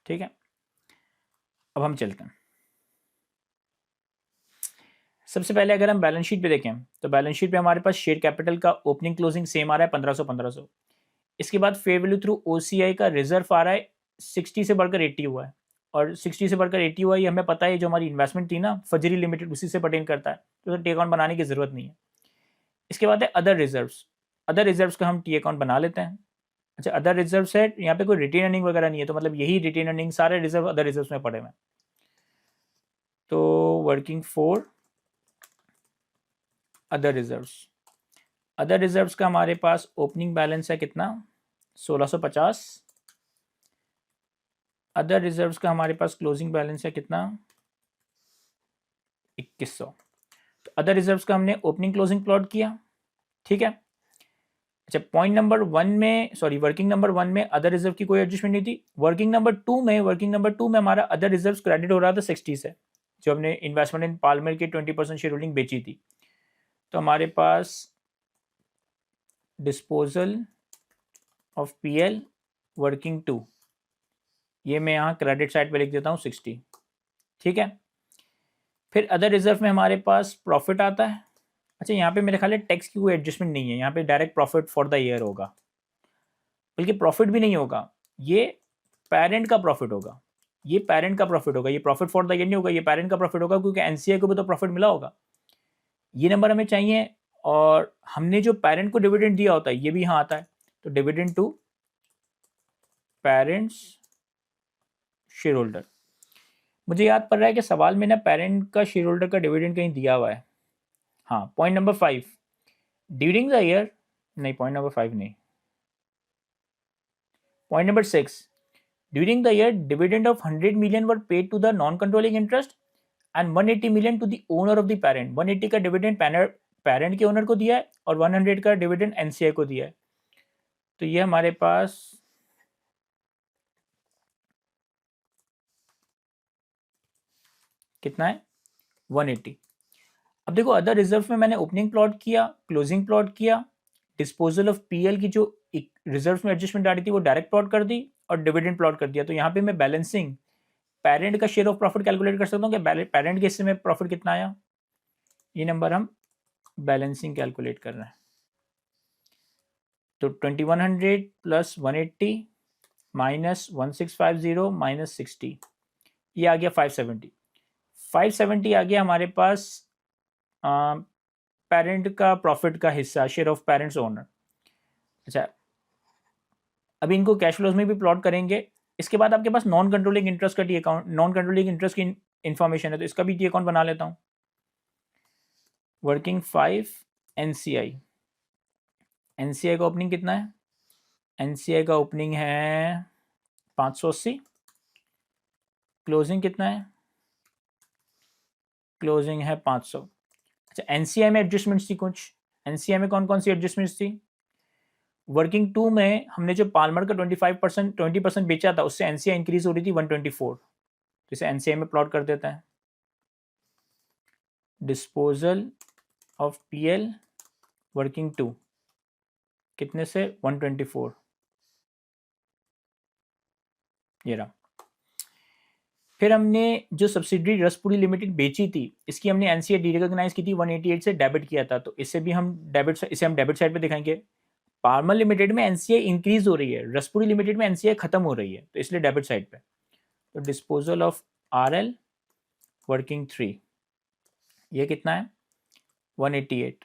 ठीक है, अब हम चलते हैं। सबसे पहले अगर हम बैलेंस शीट पे देखें तो बैलेंस शीट पे हमारे पास शेयर कैपिटल का ओपनिंग क्लोजिंग सेम आ रहा है 1500। इसके बाद फेयर वैल्यू थ्रू ओसीआई का रिजर्व आ रहा है 60 से बढ़कर 80 हुआ है, और 60 से बढ़कर 80 हुआ है, ये हमें पता है जो हमारी इन्वेस्टमेंट थी ना फजरी लिमिटेड उसी से पर्टेन करता है, तो टी अकाउंट बनाने की जरूरत नहीं है। इसके बाद है अदर रिजर्व्स। अदर रिजर्व्स का हम टी अकाउंट बना लेते हैं। अच्छा, अदर रिजर्व्स है, यहाँ पे कोई रिटेन अर्निंग वगैरह नहीं है, तो मतलब यही रिटेन अर्निंग सारे रिजर्व अदर रिजर्व्स में पड़े हुए हैं। तो working for other reserves, other reserves का हमारे पास ओपनिंग बैलेंस है कितना, 1650। अदर रिजर्व्स का हमारे पास क्लोजिंग बैलेंस है कितना, 2100। तो अदर रिजर्व्स का हमने ओपनिंग क्लोजिंग प्लॉट किया। ठीक है, अच्छा पॉइंट नंबर 1 में, सॉरी वर्किंग नंबर 1 में अदर रिजर्व की कोई एडजस्टमेंट नहीं थी। वर्किंग नंबर 2 में हमारा अदर रिजर्व्स क्रेडिट हो रहा था 60 से, जो हमने इन्वेस्टमेंट इन पाल्मर की 20% शेयर होल्डिंग बेची थी। तो हमारे पास डिस्पोजल ऑफ पीएल वर्किंग 2, ये मैं यहाँ क्रेडिट साइड पे लिख देता हूँ 60। ठीक है, फिर अदर रिजर्व में हमारे पास प्रॉफिट आता है। अच्छा, यहाँ पे मेरे ख्याल है टैक्स की कोई एडजस्टमेंट नहीं है, यहाँ पे direct profit for the year होगा, बल्कि प्रॉफिट भी नहीं होगा, ये पेरेंट का प्रॉफिट होगा, ये पेरेंट का प्रॉफिट होगा, ये प्रॉफिट फॉर द ईयर नहीं होगा, ये पेरेंट का प्रॉफिट होगा, क्योंकि एनसीआई को भी तो प्रॉफिट मिला होगा। ये नंबर हमें चाहिए, और हमने जो पेरेंट को डिविडेंड दिया होता है ये भी यहाँ आता है, तो dividend to parents share holder. मुझे याद पड़ रहा है कि सवाल में ना पेरेंट का शेयर होल्डर का डिविडेंड कहीं दिया हुआ है। हाँ, point number 5 during the year, नहीं पॉइंट नंबर 5 नहीं, point number 6 during the year dividend of 100 million were paid to the non controlling interest and 180 million to the owner of the parent. 180 का dividend parent के owner को दिया है और 100 का dividend NCI को दिया है। तो ये हमारे पास कितना है, 180। अब देखो अदर रिजर्व में मैंने ओपनिंग प्लॉट किया, क्लोजिंग प्लॉट किया, डिस्पोजल ऑफ पीएल की जो रिजर्व में एडजस्टमेंट आ रही थी वो डायरेक्ट प्लॉट कर दी, और डिविडेंड प्लॉट कर दिया। तो यहाँ पे मैं बैलेंसिंग पेरेंट का शेयर ऑफ प्रॉफिट कैलकुलेट कर सकता हूँ कि पेरेंट के हिस्से में प्रॉफिट कितना आया। ये नंबर हम बैलेंसिंग कैलकुलेट कर रहे हैं। तो 2100 प्लस 180 माइनस 1650 माइनस 60, ये आ गया 570। 570 आ गया हमारे पास पेरेंट का प्रॉफिट का हिस्सा, शेयर ऑफ पेरेंट्स ओनर। अच्छा, अभी इनको कैश फ्लोज में भी प्लॉट करेंगे। इसके बाद आपके पास नॉन कंट्रोलिंग इंटरेस्ट का T account, non controlling interest की इन्फॉर्मेशन है, तो इसका भी टी अकाउंट बना लेता हूँ। वर्किंग 5 एनसीआई, एनसीआई का ओपनिंग कितना है, एनसीआई का ओपनिंग है 580। क्लोजिंग कितना है, क्लोजिंग है 500। अच्छा, एनसीआई में एडजस्टमेंट्स थी कुछ, एनसीआई में कौन कौन सी एडजस्टमेंट्स थी। वर्किंग 2 में हमने जो पाल्मर का 20% बेचा था उससे एनसीआई इंक्रीज हो रही थी 124, जिसे एनसीआई में प्लॉट कर देते हैं। डिस्पोजल ऑफ पीएल वर्किंग 2 कितने से, 124, ये रहा। फिर हमने जो सब्सिडरी रसपुरी लिमिटेड बेची थी इसकी हमने एनसीआई डीरिकॉग्नाइज की थी, 188 से डेबिट किया था, तो इसे भी हम डेबिट साइड पे दिखाएंगे। पाल्मर लिमिटेड में एनसीआई इंक्रीज हो रही है, रसपुरी लिमिटेड में एनसीआई खत्म हो रही है, तो इसलिए डेबिट साइड पे। तो डिस्पोजल ऑफ आरएल वर्किंग 3, ये कितना है, 188।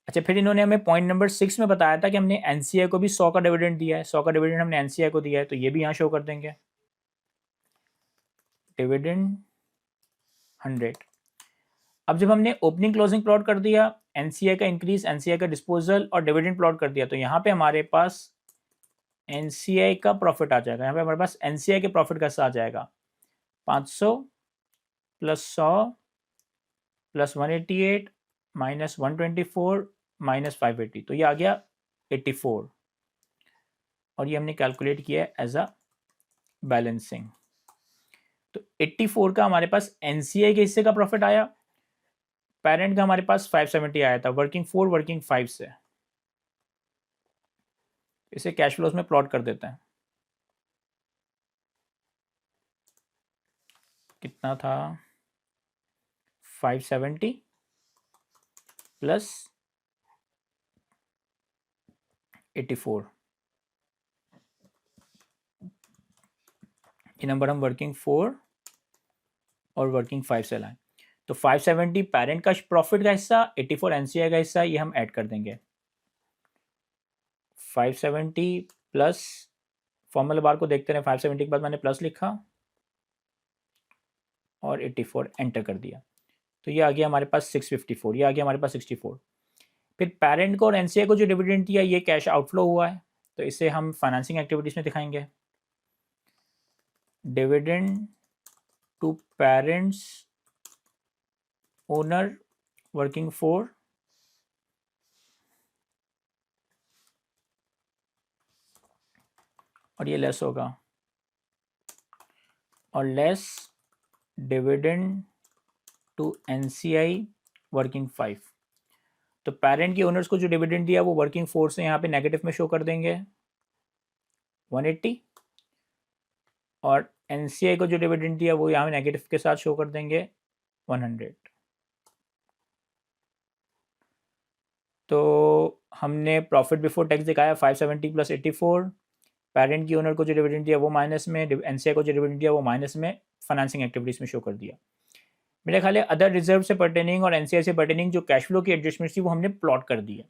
अच्छा, फिर इन्होंने हमें पॉइंट नंबर 6 में बताया था कि हमने एनसीआई को भी 100 का डिविडेंड दिया है, 100 का डिविडेंड हमने एनसीआई को दिया है, तो ये भी यहाँ शो कर देंगे, डिविडेंड 100। अब जब हमने ओपनिंग क्लोजिंग प्लॉट कर दिया, एनसीआई का इंक्रीज, एनसीआई का डिस्पोजल और डिविडेंड प्लॉट कर दिया, तो यहाँ पे हमारे पास एनसीआई का प्रॉफिट आ जाएगा। यहाँ पे हमारे पास एनसीआई के प्रॉफिट का आ जाएगा 500 प्लस 100 प्लस 188 माइनस 124 माइनस 580, तो ये आ गया 84, और ये हमने कैलकुलेट किया है एज अ बैलेंसिंग। तो 84 का हमारे पास एनसीआई के हिस्से का प्रॉफिट आया, पेरेंट का हमारे पास 570 आया था, वर्किंग 4 वर्किंग 5 से। इसे कैश फ्लोज में प्लॉट कर देते हैं। कितना था? 570 प्लस 84। ये नंबर हम वर्किंग 4 और वर्किंग 5 से लाएं। तो 570 पेरेंट का प्रॉफिट का हिस्सा, 84 एनसीआई का हिस्सा, ये हम ऐड कर देंगे। 570 प्लस, फॉर्मूला बार को देखते रहे, 570 के बाद मैंने प्लस लिखा और 84 एंटर कर दिया। तो ये आ गया हमारे पास 654, ये आ गया हमारे पास 64। फिर पेरेंट को और एनसीआई को जो डिविडेंड दिया, ये कैश आउटफ्लो हुआ है, तो इसे हम फाइनेंसिंग एक्टिविटीज में दिखाएंगे। Dividend to parents owner working 4 और ये लेस होगा, और less dividend to NCI working 5। तो पेरेंट के ओनर्स को जो डिविडेंड दिया वो वर्किंग 4 से यहाँ पे नेगेटिव में शो कर देंगे 180, और एनसीआई को जो डिविडेंड दिया वो यहाँ नेगेटिव के साथ शो कर देंगे 100। तो हमने प्रॉफिट बिफोर टैक्स दिखाया 570 प्लस 84, पेरेंट की ओनर को जो डिविडेंड दिया वो माइनस में, एनसीआई को जो डिविडेंड दिया वो माइनस में, फाइनेंसिंग एक्टिविटीज में शो कर दिया। मेरे ख्याल है अदर रिजर्व से पर्टेनिंग और एनसीआई से पर्टेनिंग जो कैश फ्लो की एडजस्टमेंट थी वो हमने प्लॉट कर दी है।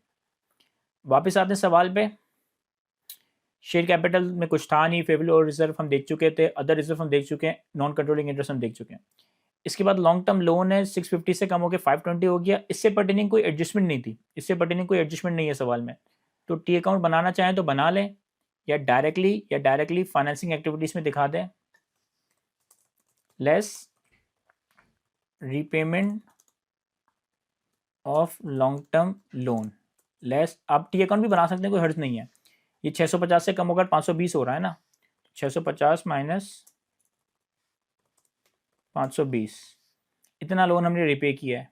वापस आते हैं सवाल पे। शेयर कैपिटल में कुछ था नहीं, फेवल और रिजर्व हम देख चुके थे, अदर रिजर्व हम देख चुके हैं, नॉन कंट्रोलिंग इंटरेस्ट हम देख चुके हैं। इसके बाद लॉन्ग टर्म लोन है, 650 से कम होकर 520 हो गया। इससे पर्टेनिंग कोई एडजस्टमेंट नहीं थी, इससे पर्टेनिंग कोई एडजस्टमेंट नहीं है सवाल में। तो टी अकाउंट बनाना चाहें तो बना लें, या डायरेक्टली फाइनेंसिंग एक्टिविटीज में दिखा दें। Less repayment of long term loan, less, आप टी अकाउंट भी बना सकते हैं, कोई हर्ज नहीं है। ये 650 से कम होकर 520 हो रहा है ना, 650 माइनस 520, इतना लोन हमने रिपे किया है।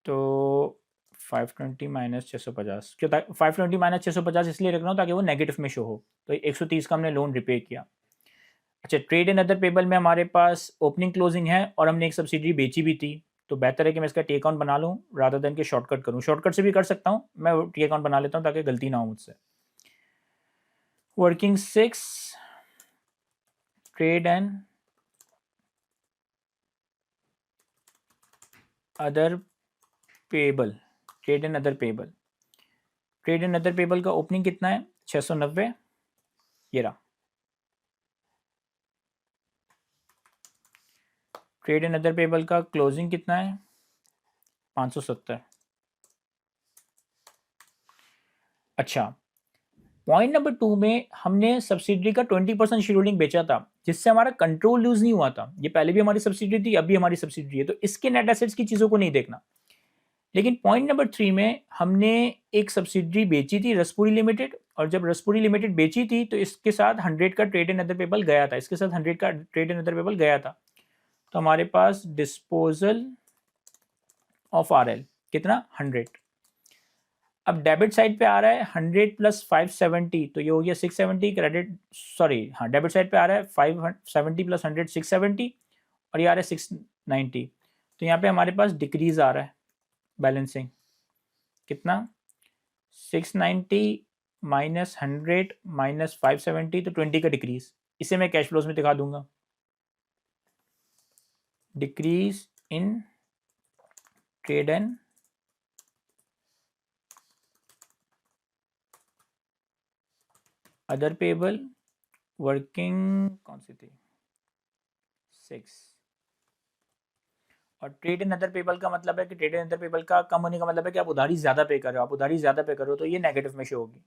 तो 520 माइनस 650, क्यों 520 माइनस 650 इसलिए रख रहा हूँ ताकि वो नेगेटिव में शो हो। तो 130 का हमने लोन रिपे किया। अच्छा, ट्रेड एंड अदर पेबल में हमारे पास ओपनिंग क्लोजिंग है और हमने एक सब्सिडरी बेची भी थी, तो बेहतर है कि मैं इसका टी अकाउंट बना लूँ रादर देन के शॉर्टकट करूँ। शॉर्टकट से भी कर सकता हूँ, मैं टी अकाउंट बना लेता हूँ ताकि गलती ना हो मुझसे। Working 6 trade and other payable, trade and other payable, trade and other payable का ओपनिंग कितना है? 690, ये रहा। ट्रेड एंड अदर पेबल का क्लोजिंग कितना है? 570। अच्छा, पॉइंट नंबर 2 में हमने सब्सिडरी का 20% शेड्यूलिंग बेचा था, जिससे हमारा कंट्रोल लूज नहीं हुआ था। ये पहले भी हमारी सब्सिडरी थी, अभी हमारी सब्सिडरी है, तो इसके नेट एसेट्स की चीज़ों को नहीं देखना। लेकिन पॉइंट नंबर 3 में हमने एक सब्सिडरी बेची थी रसपुरी लिमिटेड, और जब रसपुरी लिमिटेड बेची थी तो इसके साथ 100 का ट्रेड एंड अदर पेबल गया था, इसके साथ 100 का ट्रेड एंड अदर पेबल गया था। तो हमारे पास डिस्पोजल ऑफ आरएल कितना? 100। अब डेबिट साइड पे आ रहा है 100 प्लस 570, तो ये हो गया 670। क्रेडिट, सॉरी, हाँ, डेबिट साइड पे आ रहा है 570 प्लस 100 670, और ये आ रहा है 690। तो यहाँ पे हमारे पास डिक्रीज आ रहा है बैलेंसिंग, कितना? 690 माइनस 100 माइनस 570, तो 20 का डिक्रीज। इसे मैं कैश फ्लोज में दिखा दूंगा, decrease in trade and other payable working, कौन सी थी? 6। और ट्रेड एंड अदर पेबल का मतलब है कि ट्रेड एंड अदर पेबल का कम होने का मतलब है कि आप उधारी ज़्यादा पे कर रहे हो, आप उधारी ज़्यादा पे कर रहे हो तो ये नेगेटिव में शो होगी।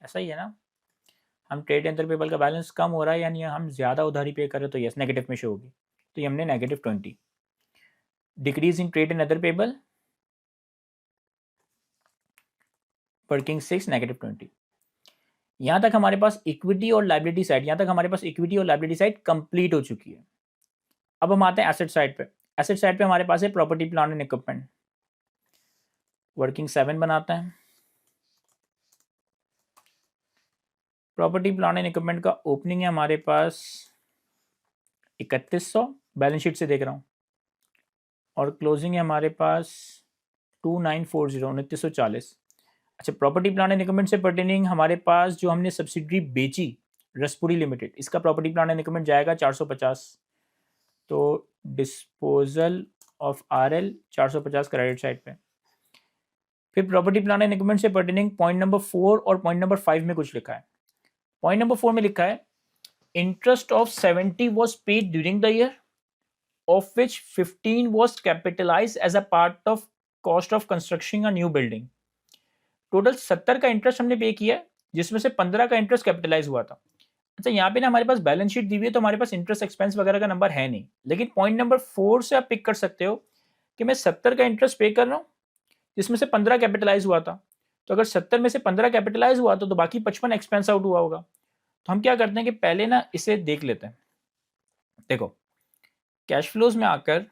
ऐसा ही है ना, हम ट्रेड एंड अदर पेबल का बैलेंस कम हो रहा है, यानी हम ज़्यादा उधारी पे कर रहे हो तो यस नेगेटिव में शो होगी। तो ये हमने -20। Decrease in trade and other payable working 6 -20। यहाँ तक हमारे पास इक्विटी और लाइबिलिटी साइड, यहाँ तक हमारे पास इक्विटी और लाइबिलिटी साइड कंप्लीट हो चुकी है। अब हम आते हैं एसेट साइड पे। एसेट साइड पे हमारे पास है property plant and equipment. Working 7 बनाते हैं। प्रॉपर्टी प्लांट एंड इक्विपमेंट का ओपनिंग है हमारे पास 3100, बैलेंस शीट से देख रहा हूँ, और क्लोजिंग है हमारे पास 2940, 2940। अच्छा, प्रॉपर्टी प्लांट एंड इक्विपमेंट से पर्टेनिंग हमारे पास जो हमने सब्सिडरी बेची रसपुरी लिमिटेड, इसका प्रॉपर्टी प्लांट एंड इक्विपमेंट जाएगा 450। तो disposal of RL 450 credit side पे। फिर प्रॉपर्टी प्लांट एंड इक्विपमेंट से पर्टेनिंग पॉइंट नंबर 4 और पॉइंट नंबर 5 में कुछ लिखा है। पॉइंट नंबर 4 में लिखा है interest of 70 was paid during the year, of which 15 was capitalized as a part of cost of constructing a new building. Total 70 का इंटरेस्ट हमने पे किया है, जिसमें से 15 का इंटरेस्ट कैपिटलाइज हुआ था। अच्छा, यहाँ पे ना हमारे पास बैलेंस शीट दी हुई है, तो हमारे पास इंटरेस्ट एक्सपेंस वगैरह का नंबर है नहीं, लेकिन पॉइंट नंबर 4 से आप पिक कर सकते हो कि मैं 70 का इंटरेस्ट पे कर रहा हूँ, जिसमें से 15 कैपिटलाइज हुआ था। तो अगर 70 में से 15 कैपिटलाइज हुआ तो बाकी 55 एक्सपेंस आउट हुआ होगा। तो हम क्या करते हैं कि पहले ना इसे देख लेते हैं। देखो, कैश फ्लोज में आकर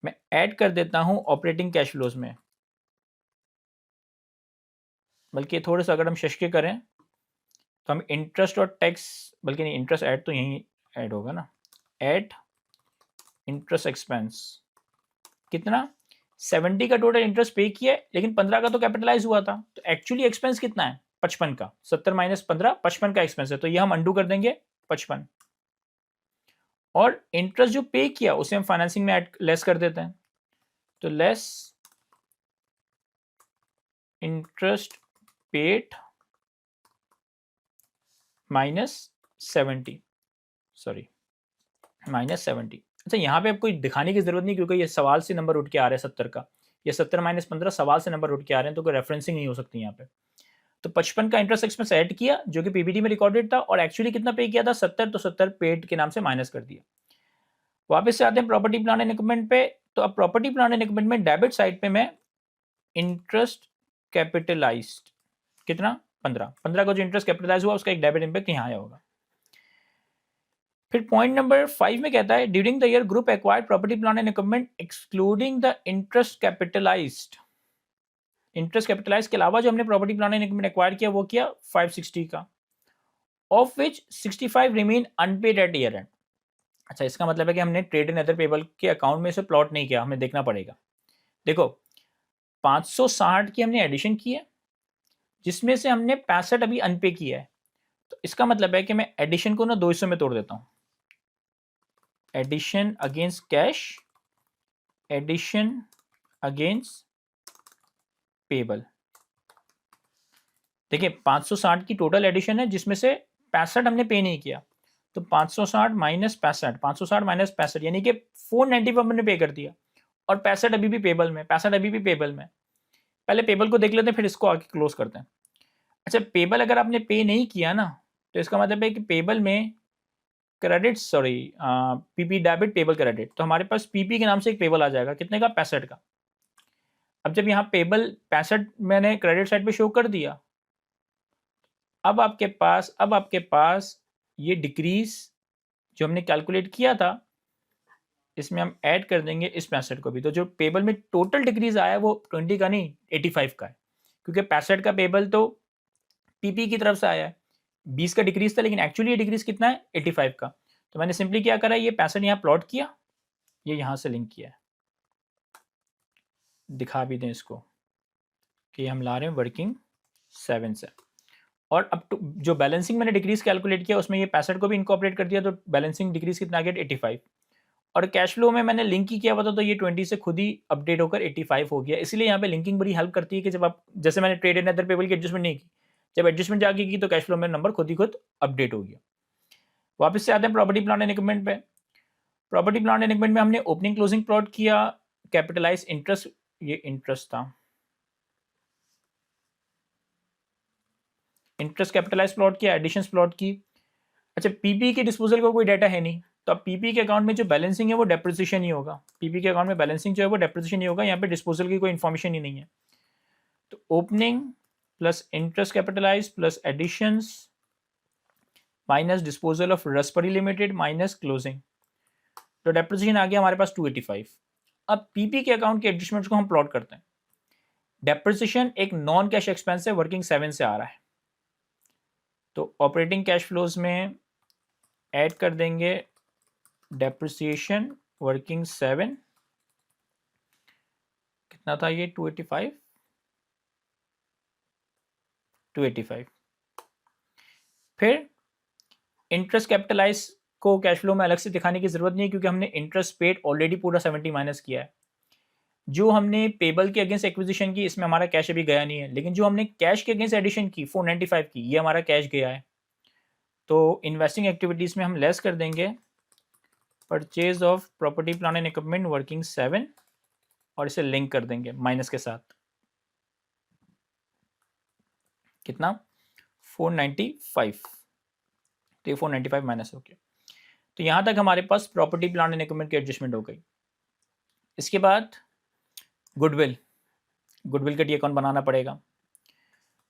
मैं ऐड कर देता हूं ऑपरेटिंग कैश फ्लोज में, बल्कि थोड़ा सा अगर हम शशके करें तो हम इंटरेस्ट और टैक्स, बल्कि नहीं, इंटरेस्ट ऐड तो यहीं ऐड होगा ना, ऐड इंटरेस्ट एक्सपेंस। कितना? 70 का टोटल इंटरेस्ट पे किया है, लेकिन 15 का तो कैपिटलाइज हुआ था, तो एक्चुअली एक्सपेंस कितना है? 55 का। 70 माइनस 15, 55 का एक्सपेंस है, तो ये हम अंडू कर देंगे 55। और इंटरेस्ट जो पे किया उसे हम फाइनेंसिंग में ऐड लेस कर देते हैं, तो लेस इंटरेस्ट पेड -70, सॉरी -70। अच्छा, यहाँ पे अब कोई दिखाने की जरूरत नहीं, क्योंकि ये सवाल से नंबर उठ के आ रहे हैं 70 का। ये 70 माइनस 15 सवाल से नंबर उठ के आ रहे हैं, तो कोई रेफरेंसिंग नहीं हो सकती यहाँ पे। तो 55 का इंटरेस्ट एक्सपेंस ऐड किया, जो कि पीबीडी में रिकॉर्डेड था, और एक्चुअली कितना पे किया था? 70, तो 70 पेड के नाम से माइनस कर दिया। वापस से आते हैं प्रॉपर्टी प्लांट एंड इक्विपमेंट पे। तो अब प्रॉपर्टी प्लांट एंड इक्विपमेंट में डेबिट साइड पे मैं इंटरेस्ट कैपिटलाइज्ड कितना? 15 का जो इंटरेस्ट कैपिटलाइज हुआ उसका एक डेबिट इंपैक्ट यहाँ आया होगा। फिर पॉइंट नंबर 5 में कहता है during the year group acquired property plant and equipment excluding the interest capitalised. Interest capitalise के अलावा जो हमने property plant and equipment acquire किया वो किया 560 का, of which 65 remain unpaid at year end. अच्छा, इसका मतलब है कि हमने ट्रेड एंड अदर पेबल के अकाउंट में से प्लॉट नहीं किया, हमें देखना पड़ेगा। देखो, 560 की हमने एडिशन की है, जिसमें से हमने 65 अभी अनपे किया है, तो इसका मतलब है कि मैं एडिशन को ना 2 हिस्सों में तोड़ देता हूं। Addition against cash, addition against payable. देखिए, 560 की टोटल एडिशन है, जिसमें से 65 हमने पे नहीं किया, तो 560 माइनस 65, 560 माइनस 65, यानी कि 495 हमने पे कर दिया, और 65 अभी भी पेबल में, 65 अभी भी पेबल में। पहले पेबल को देख लेते हैं, फिर इसको आगे क्लोज करते हैं। अच्छा, पेबल अगर आपने पे नहीं किया ना, तो इसका मतलब है कि पेबल में credit, sorry PP debit payable credit, तो हमारे पास पीपी के नाम से एक पेबल आ जाएगा, कितने का? 65 का। अब जब यहाँ पेबल 65 मैंने क्रेडिट साइड पे शो कर दिया, अब आपके पास ये डिक्रीज जो हमने कैलकुलेट किया था, इसमें हम ऐड कर देंगे इस 65 को भी। तो जो पेबल में टोटल डिक्रीज आया है वो 20 का नहीं, 85 का है, क्योंकि 65 का पेबल तो पीपी की तरफ से आया है, 20 का डिक्रीज था, लेकिन एक्चुअली ये डिक्रीज कितना है? 85 का। तो मैंने सिंपली क्या करा, ये 65 यहाँ प्लॉट किया, ये यहाँ से लिंक किया है। दिखा भी दें इसको कि हम ला रहे हैं वर्किंग 7 से, और अब जो बैलेंसिंग मैंने डिक्रीज कैलकुलेट किया उसमें ये 65 को भी इनकॉर्पोरेट कर दिया, तो बैलेंसिंग डिक्रीज कितना आ गया? 85। और कैश फ्लो में मैंने लिंक ही किया हुआ था, तो ये 20 से खुद ही अपडेट होकर 85 हो गया। इसलिए यहाँ पे लिंकिंग बड़ी हेल्प करती है कि जब आप, जैसे मैंने ट्रेड एंड अदर पेबल की एडजस्टमेंट नहीं की, जब एडजस्टमेंट जाके की तो कैश फ्लो में नंबर खुद ही खुद अपडेट हो गया। वापस से आते हैं प्रॉपर्टी प्लांट एंड इक्विपमेंट पे। प्रॉपर्टी प्लांट एंड इक्विपमेंट में हमने ओपनिंग क्लोजिंग प्लॉट किया, कैपिटलाइज इंटरेस्ट, ये इंटरेस्ट था, इंटरेस्ट कैपिटलाइज प्लॉट किया, एडिशंस प्लॉट की। अच्छा, पीपी के डिस्पोजल का कोई डाटा है नहीं, तो अब पीपी के अकाउंट में जो बैलेंसिंग है वो डेप्रिसिएशन ही होगा। पीपी के अकाउंट में बैलेंसिंग जो है वो डेप्रिसिएशन ही होगा, यहाँ पे डिस्पोजल की कोई इन्फॉर्मेशन ही नहीं है। तो opening plus interest capitalise plus additions minus disposal of raspberry limited minus closing, तो डेप्रिसिएशन आ गया हमारे पास 285। अब पीपी के अकाउंट के एडजस्टमेंट्स को हम प्लॉट करते हैं। डेप्रिसिएशन एक नॉन कैश एक्सपेंस है, वर्किंग 7 से आ रहा है, तो ऑपरेटिंग कैश फ्लोज में ऐड कर देंगे डेप्रिसिएशन वर्किंग 7, कितना था ये 285। फिर इंटरेस्ट कैपिटलाइज को कैश फ्लो में अलग से दिखाने की जरूरत नहीं है, क्योंकि हमने इंटरेस्ट पेड ऑलरेडी पूरा 70 माइनस किया है। जो हमने पेबल के अगेंस्ट एक्विजिशन की, इसमें हमारा कैश अभी गया नहीं है, लेकिन जो हमने कैश के अगेंस्ट एडिशन की 495 की, ये हमारा कैश गया है। तो इन्वेस्टिंग एक्टिविटीज में हम लेस कर देंगे purchase of property plant and equipment working 7 और इसे लिंक कर देंगे माइनस के साथ। कितना 495, तो ये 495 माइनस हो गया। तो यहां तक हमारे पास प्रॉपर्टी प्लांट एंड इक्विपमेंट की एडजस्टमेंट हो गई। इसके बाद गुडविल का टी अकाउंट बनाना पड़ेगा।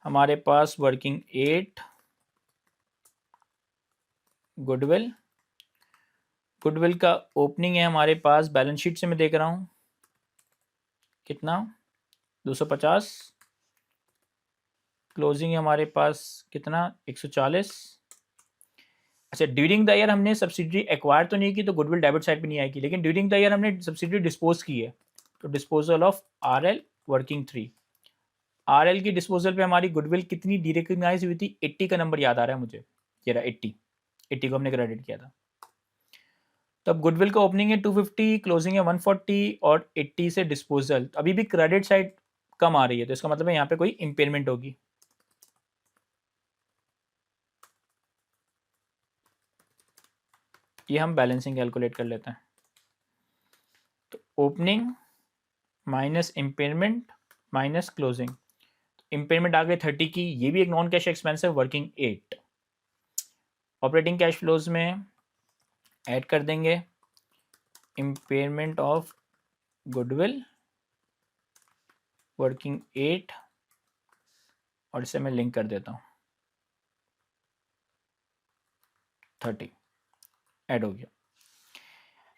हमारे पास वर्किंग 8 गुडविल का ओपनिंग है हमारे पास, बैलेंस शीट से मैं देख रहा हूं, कितना 250। क्लोजिंग है हमारे पास कितना 140। अच्छा, ड्यूरिंग द ईयर हमने सब्सिडरी एक्वायर तो नहीं की, तो गुडविल डेबिट साइड पे नहीं आएगी, लेकिन ड्यूरिंग द ईयर हमने सब्सिडरी डिस्पोज की है, तो disposal of RL working 3। RL की डिस्पोजल पे हमारी गुडविल कितनी डीरिकग्नाइज हुई थी, 80 का नंबर याद आ रहा है मुझे, ये रहा 80 को हमने क्रेडिट किया था। तब गुडविल का ओपनिंग है 250, क्लोजिंग है 140 और 80 से डिस्पोजल, अभी भी क्रेडिट साइड कम आ रही है, तो इसका मतलब है यहाँ पे कोई इम्पेयरमेंट होगी। ये हम बैलेंसिंग कैलकुलेट कर लेते हैं। तो opening minus impairment minus closing, impairment आ गई 30 की, ये भी एक नॉन कैश एक्सपेंस है, वर्किंग 8। ऑपरेटिंग कैश फ्लोज में ऐड कर देंगे इम्पेयरमेंट ऑफ गुडविल वर्किंग 8 और इसे मैं लिंक कर देता हूँ 30, ऐड हो गया।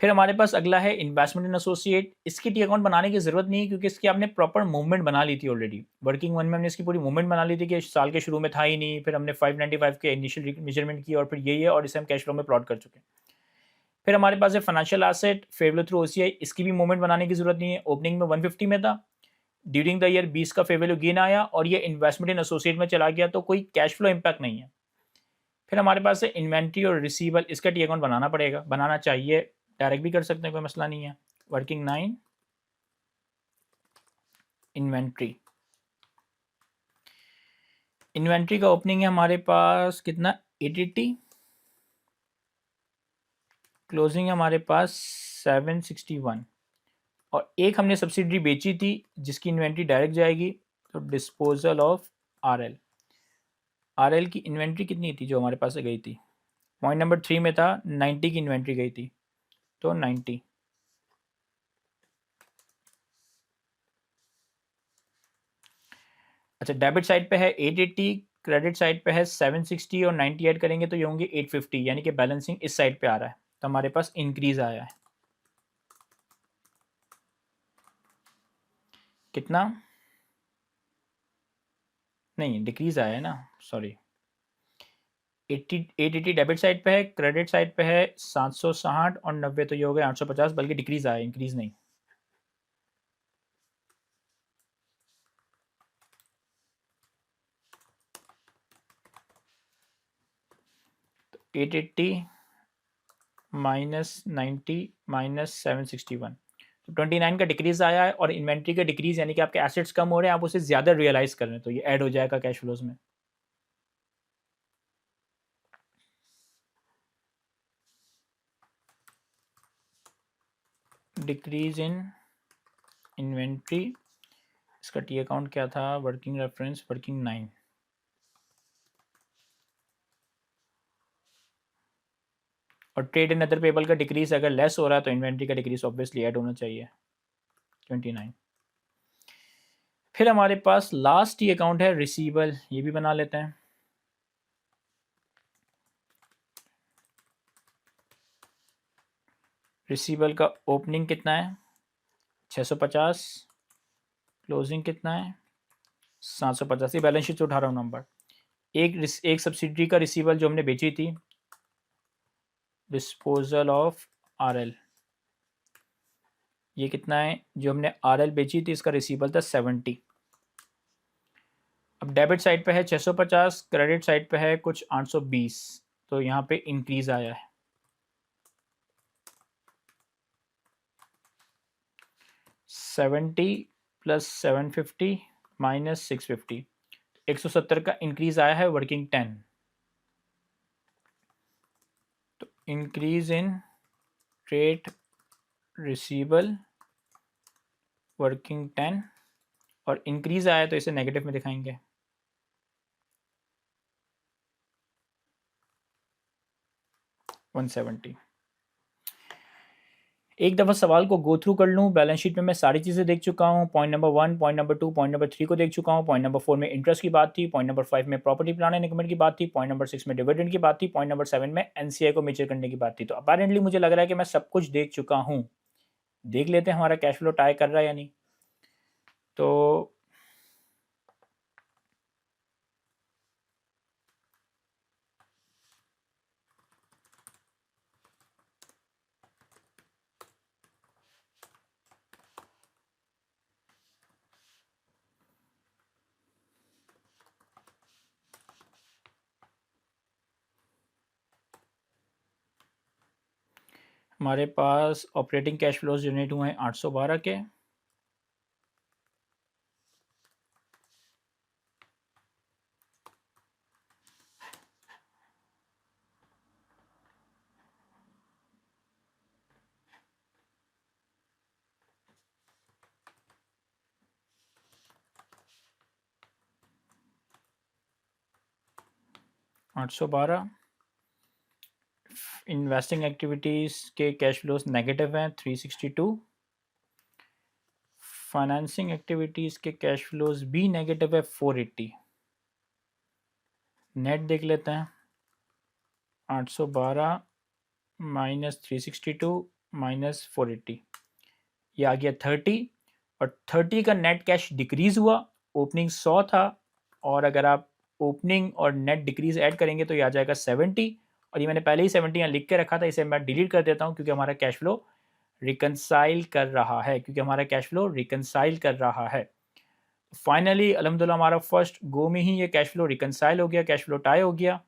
फिर हमारे पास अगला है इन्वेस्टमेंट इन एसोसिएट। इसकी टी अकाउंट बनाने की जरूरत नहीं है, क्योंकि इसकी आपने प्रॉपर मूवमेंट बना ली थी ऑलरेडी। वर्किंग 1 में हमने इसकी पूरी मूवमेंट बना ली थी कि साल के शुरू में था ही नहीं, फिर हमने 595 के इनिशियल मेजरमेंट की और फिर यही है, और इसे हम कैश फ्लो में प्लॉट कर चुके हैं। फिर हमारे पास है financial asset fair value through OCI, इसकी भी मूवमेंट बनाने की जरूरत नहीं है। ओपनिंग में 150 में था, ड्यूरिंग द ईयर 20 का फेयर वैल्यू गेन आया और ये इन्वेस्टमेंट इन एसोसिएट में चला गया, तो कोई कैश फ्लो इंपैक्ट नहीं है। फिर हमारे पास है इन्वेंट्री और रिसीवेबल, इसका टी अकाउंट बनाना पड़ेगा, बनाना चाहिए, डायरेक्ट भी कर सकते हैं, कोई मसला नहीं है। वर्किंग 9 इन्वेंट्री का ओपनिंग है हमारे पास कितना 880, क्लोजिंग है हमारे पास 761, और एक हमने सब्सिडरी बेची थी जिसकी इन्वेंट्री डायरेक्ट जाएगी, तो डिस्पोजल ऑफ आरएल की इन्वेंट्री कितनी थी जो हमारे पास से गई थी, पॉइंट नंबर 3 में था 90 की इन्वेंट्री गई थी, तो 90। अच्छा, डेबिट साइड पे है 880, क्रेडिट साइड पे है 760 और 90 ऐड करेंगे तो ये होंगे 850, यानी कि बैलेंसिंग इस साइड पे आ रहा है, तो हमारे पास इंक्रीज आया है। कितना, नहीं डिक्रीज आया है ना, सॉरी, 880 डेबिट साइड पे है, क्रेडिट साइड पे है 760 और 90, तो ये हो गया 850, बल्कि डिक्रीज आया, इंक्रीज नहीं। तो 880 माइनस 90 माइनस 761, तो 29 का डिक्रीज आया है, और इन्वेंट्री का डिक्रीज यानी कि आपके एसेट्स कम हो रहे हैं, आप उसे ज़्यादा रियलाइज कर रहे हैं, तो ये ऐड हो जाएगा कैश फ्लोज में। डिक्रीज इन इन्वेंट्री, इसका टी अकाउंट क्या था, वर्किंग रेफरेंस वर्किंग 9, और ट्रेड एंड अदर पेबल का डिक्रीज अगर लेस हो रहा है तो इन्वेंट्री का डिक्रीज ऑब्वियसली ऐड होना चाहिए 29। फिर हमारे पास लास्ट टी अकाउंट है रिसीवेबल, ये भी बना लेते हैं। रिसीवेबल का ओपनिंग कितना है 650, क्लोजिंग कितना है 750। ये बैलेंस शीट से उठा रहा हूँ नंबर। एक सब्सिडरी का रिसीवेबल जो हमने बेची थी, डिस्पोजल ऑफ आरएल, ये कितना है जो हमने आरएल बेची थी, इसका रिसीवेबल था 70। अब डेबिट साइड पे है 650, क्रेडिट साइड पे है कुछ 820, तो यहाँ पे इंक्रीज आया है। 70 प्लस 750 माइनस 650, 170 का इंक्रीज आया है वर्किंग 10। तो increase in trade receivable working 10, और इंक्रीज आया तो इसे नेगेटिव में दिखाएंगे। $170। एक दफ़ा सवाल को गो थ्रू कर लूँ। बैलेंस शीट में मैं सारी चीज़ें देख चुका हूँ। Point number 1, point number 2, point number 3 को देख चुका हूँ। पॉइंट नंबर 4 में इंटरेस्ट की बात थी। पॉइंट नंबर 5 में प्रॉपर्टी प्लान एंड इक्विपमेंट की बात थी। पॉइंट नंबर 6 में डिविडेंड की बात थी। पॉइंट नंबर 7 में एनसीआई को मेजर करने की बात थी। तो अपेरेंटली मुझे लग रहा है कि मैं सब कुछ देख चुका हूँ। देख लेते हैं हमारा कैश फ्लो टाई कर रहा है या नहीं। तो हमारे पास ऑपरेटिंग कैश फ्लोज जनरेट हुए हैं 812 के। इन्वेस्टिंग एक्टिविटीज़ के कैश फ्लोज नेगेटिव हैं 362। फाइनेंसिंग एक्टिविटीज़ के कैश फ्लोज भी नेगेटिव है 480। नेट देख लेते हैं 812 माइनस 362 माइनस 480, ये आ गया 30। और 30 का नेट कैश डिक्रीज हुआ। ओपनिंग 100 था, और अगर आप ओपनिंग और नेट डिक्रीज ऐड करेंगे तो ये आ जाएगा 70। और ये मैंने पहले ही 70 यहाँ लिख के रखा था, इसे मैं डिलीट कर देता हूँ क्योंकि हमारा कैश फ्लो रिकनसाइल कर रहा है, कर रहा है। फाइनली अल्हम्दुलिल्लाह हमारा फर्स्ट गो में ही ये कैश फ्लो रिकनसाइल हो गया, कैश फ्लो टाई हो गया।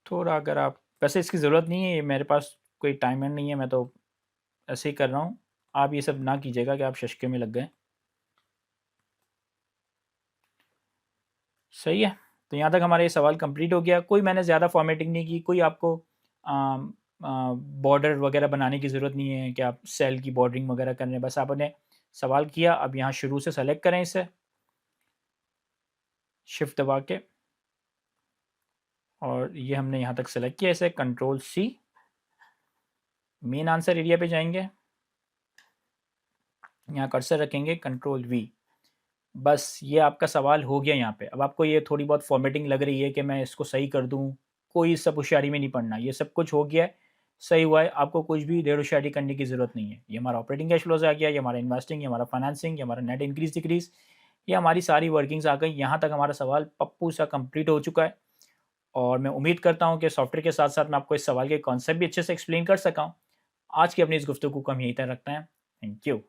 थोड़ा अगर आप, वैसे इसकी ज़रूरत नहीं है, ये मेरे पास कोई टाइमर नहीं है, मैं तो ऐसे ही कर रहा हूँ। आप ये सब ना कीजिएगा कि आप शशके में लग गए। सही है। तो यहाँ तक हमारा ये सवाल कंप्लीट हो गया। कोई मैंने ज़्यादा फॉर्मेटिंग नहीं की, कोई आपको बॉर्डर वगैरह बनाने की ज़रूरत नहीं है कि आप सेल की बॉर्डरिंग वगैरह करने, बस आपने सवाल किया। अब यहाँ शुरू से सेलेक्ट करें इसे, शिफ्ट दबा के, और ये हमने यहाँ तक सेलेक्ट किया इसे, control C, main answer area पे जाएंगे, यहाँ कर्सर रखेंगे, कंट्रोल वी। बस ये आपका सवाल हो गया यहाँ पे। अब आपको ये थोड़ी बहुत फॉर्मेटिंग लग रही है कि मैं इसको सही कर दूँ, कोई सब होशियारी में नहीं पड़ना, ये सब कुछ हो गया है, सही हुआ है। आपको कुछ भी देर होशियारी करने की ज़रूरत नहीं है। ये हमारा ऑपरेटिंग कैश फ्लोज आ गया, ये हमारा इन्वेस्टिंग, ये हमारा फाइनेंसिंग, ये हमारा नेट इंक्रीज डिक्रीज, ये हमारी सारी वर्किंग्स आ गई। यहाँ तक हमारा सवाल पप्पू सा कंप्लीट हो चुका है, और मैं उम्मीद करता हूँ कि सॉफ्टवेयर के साथ साथ मैं आपको इस सवाल के कॉन्सेप्ट भी अच्छे से एक्सप्लेन कर सका हूँ। आज की अपनी इस गुफ्तगू को हम यहीं तक रखते हैं। Thank you.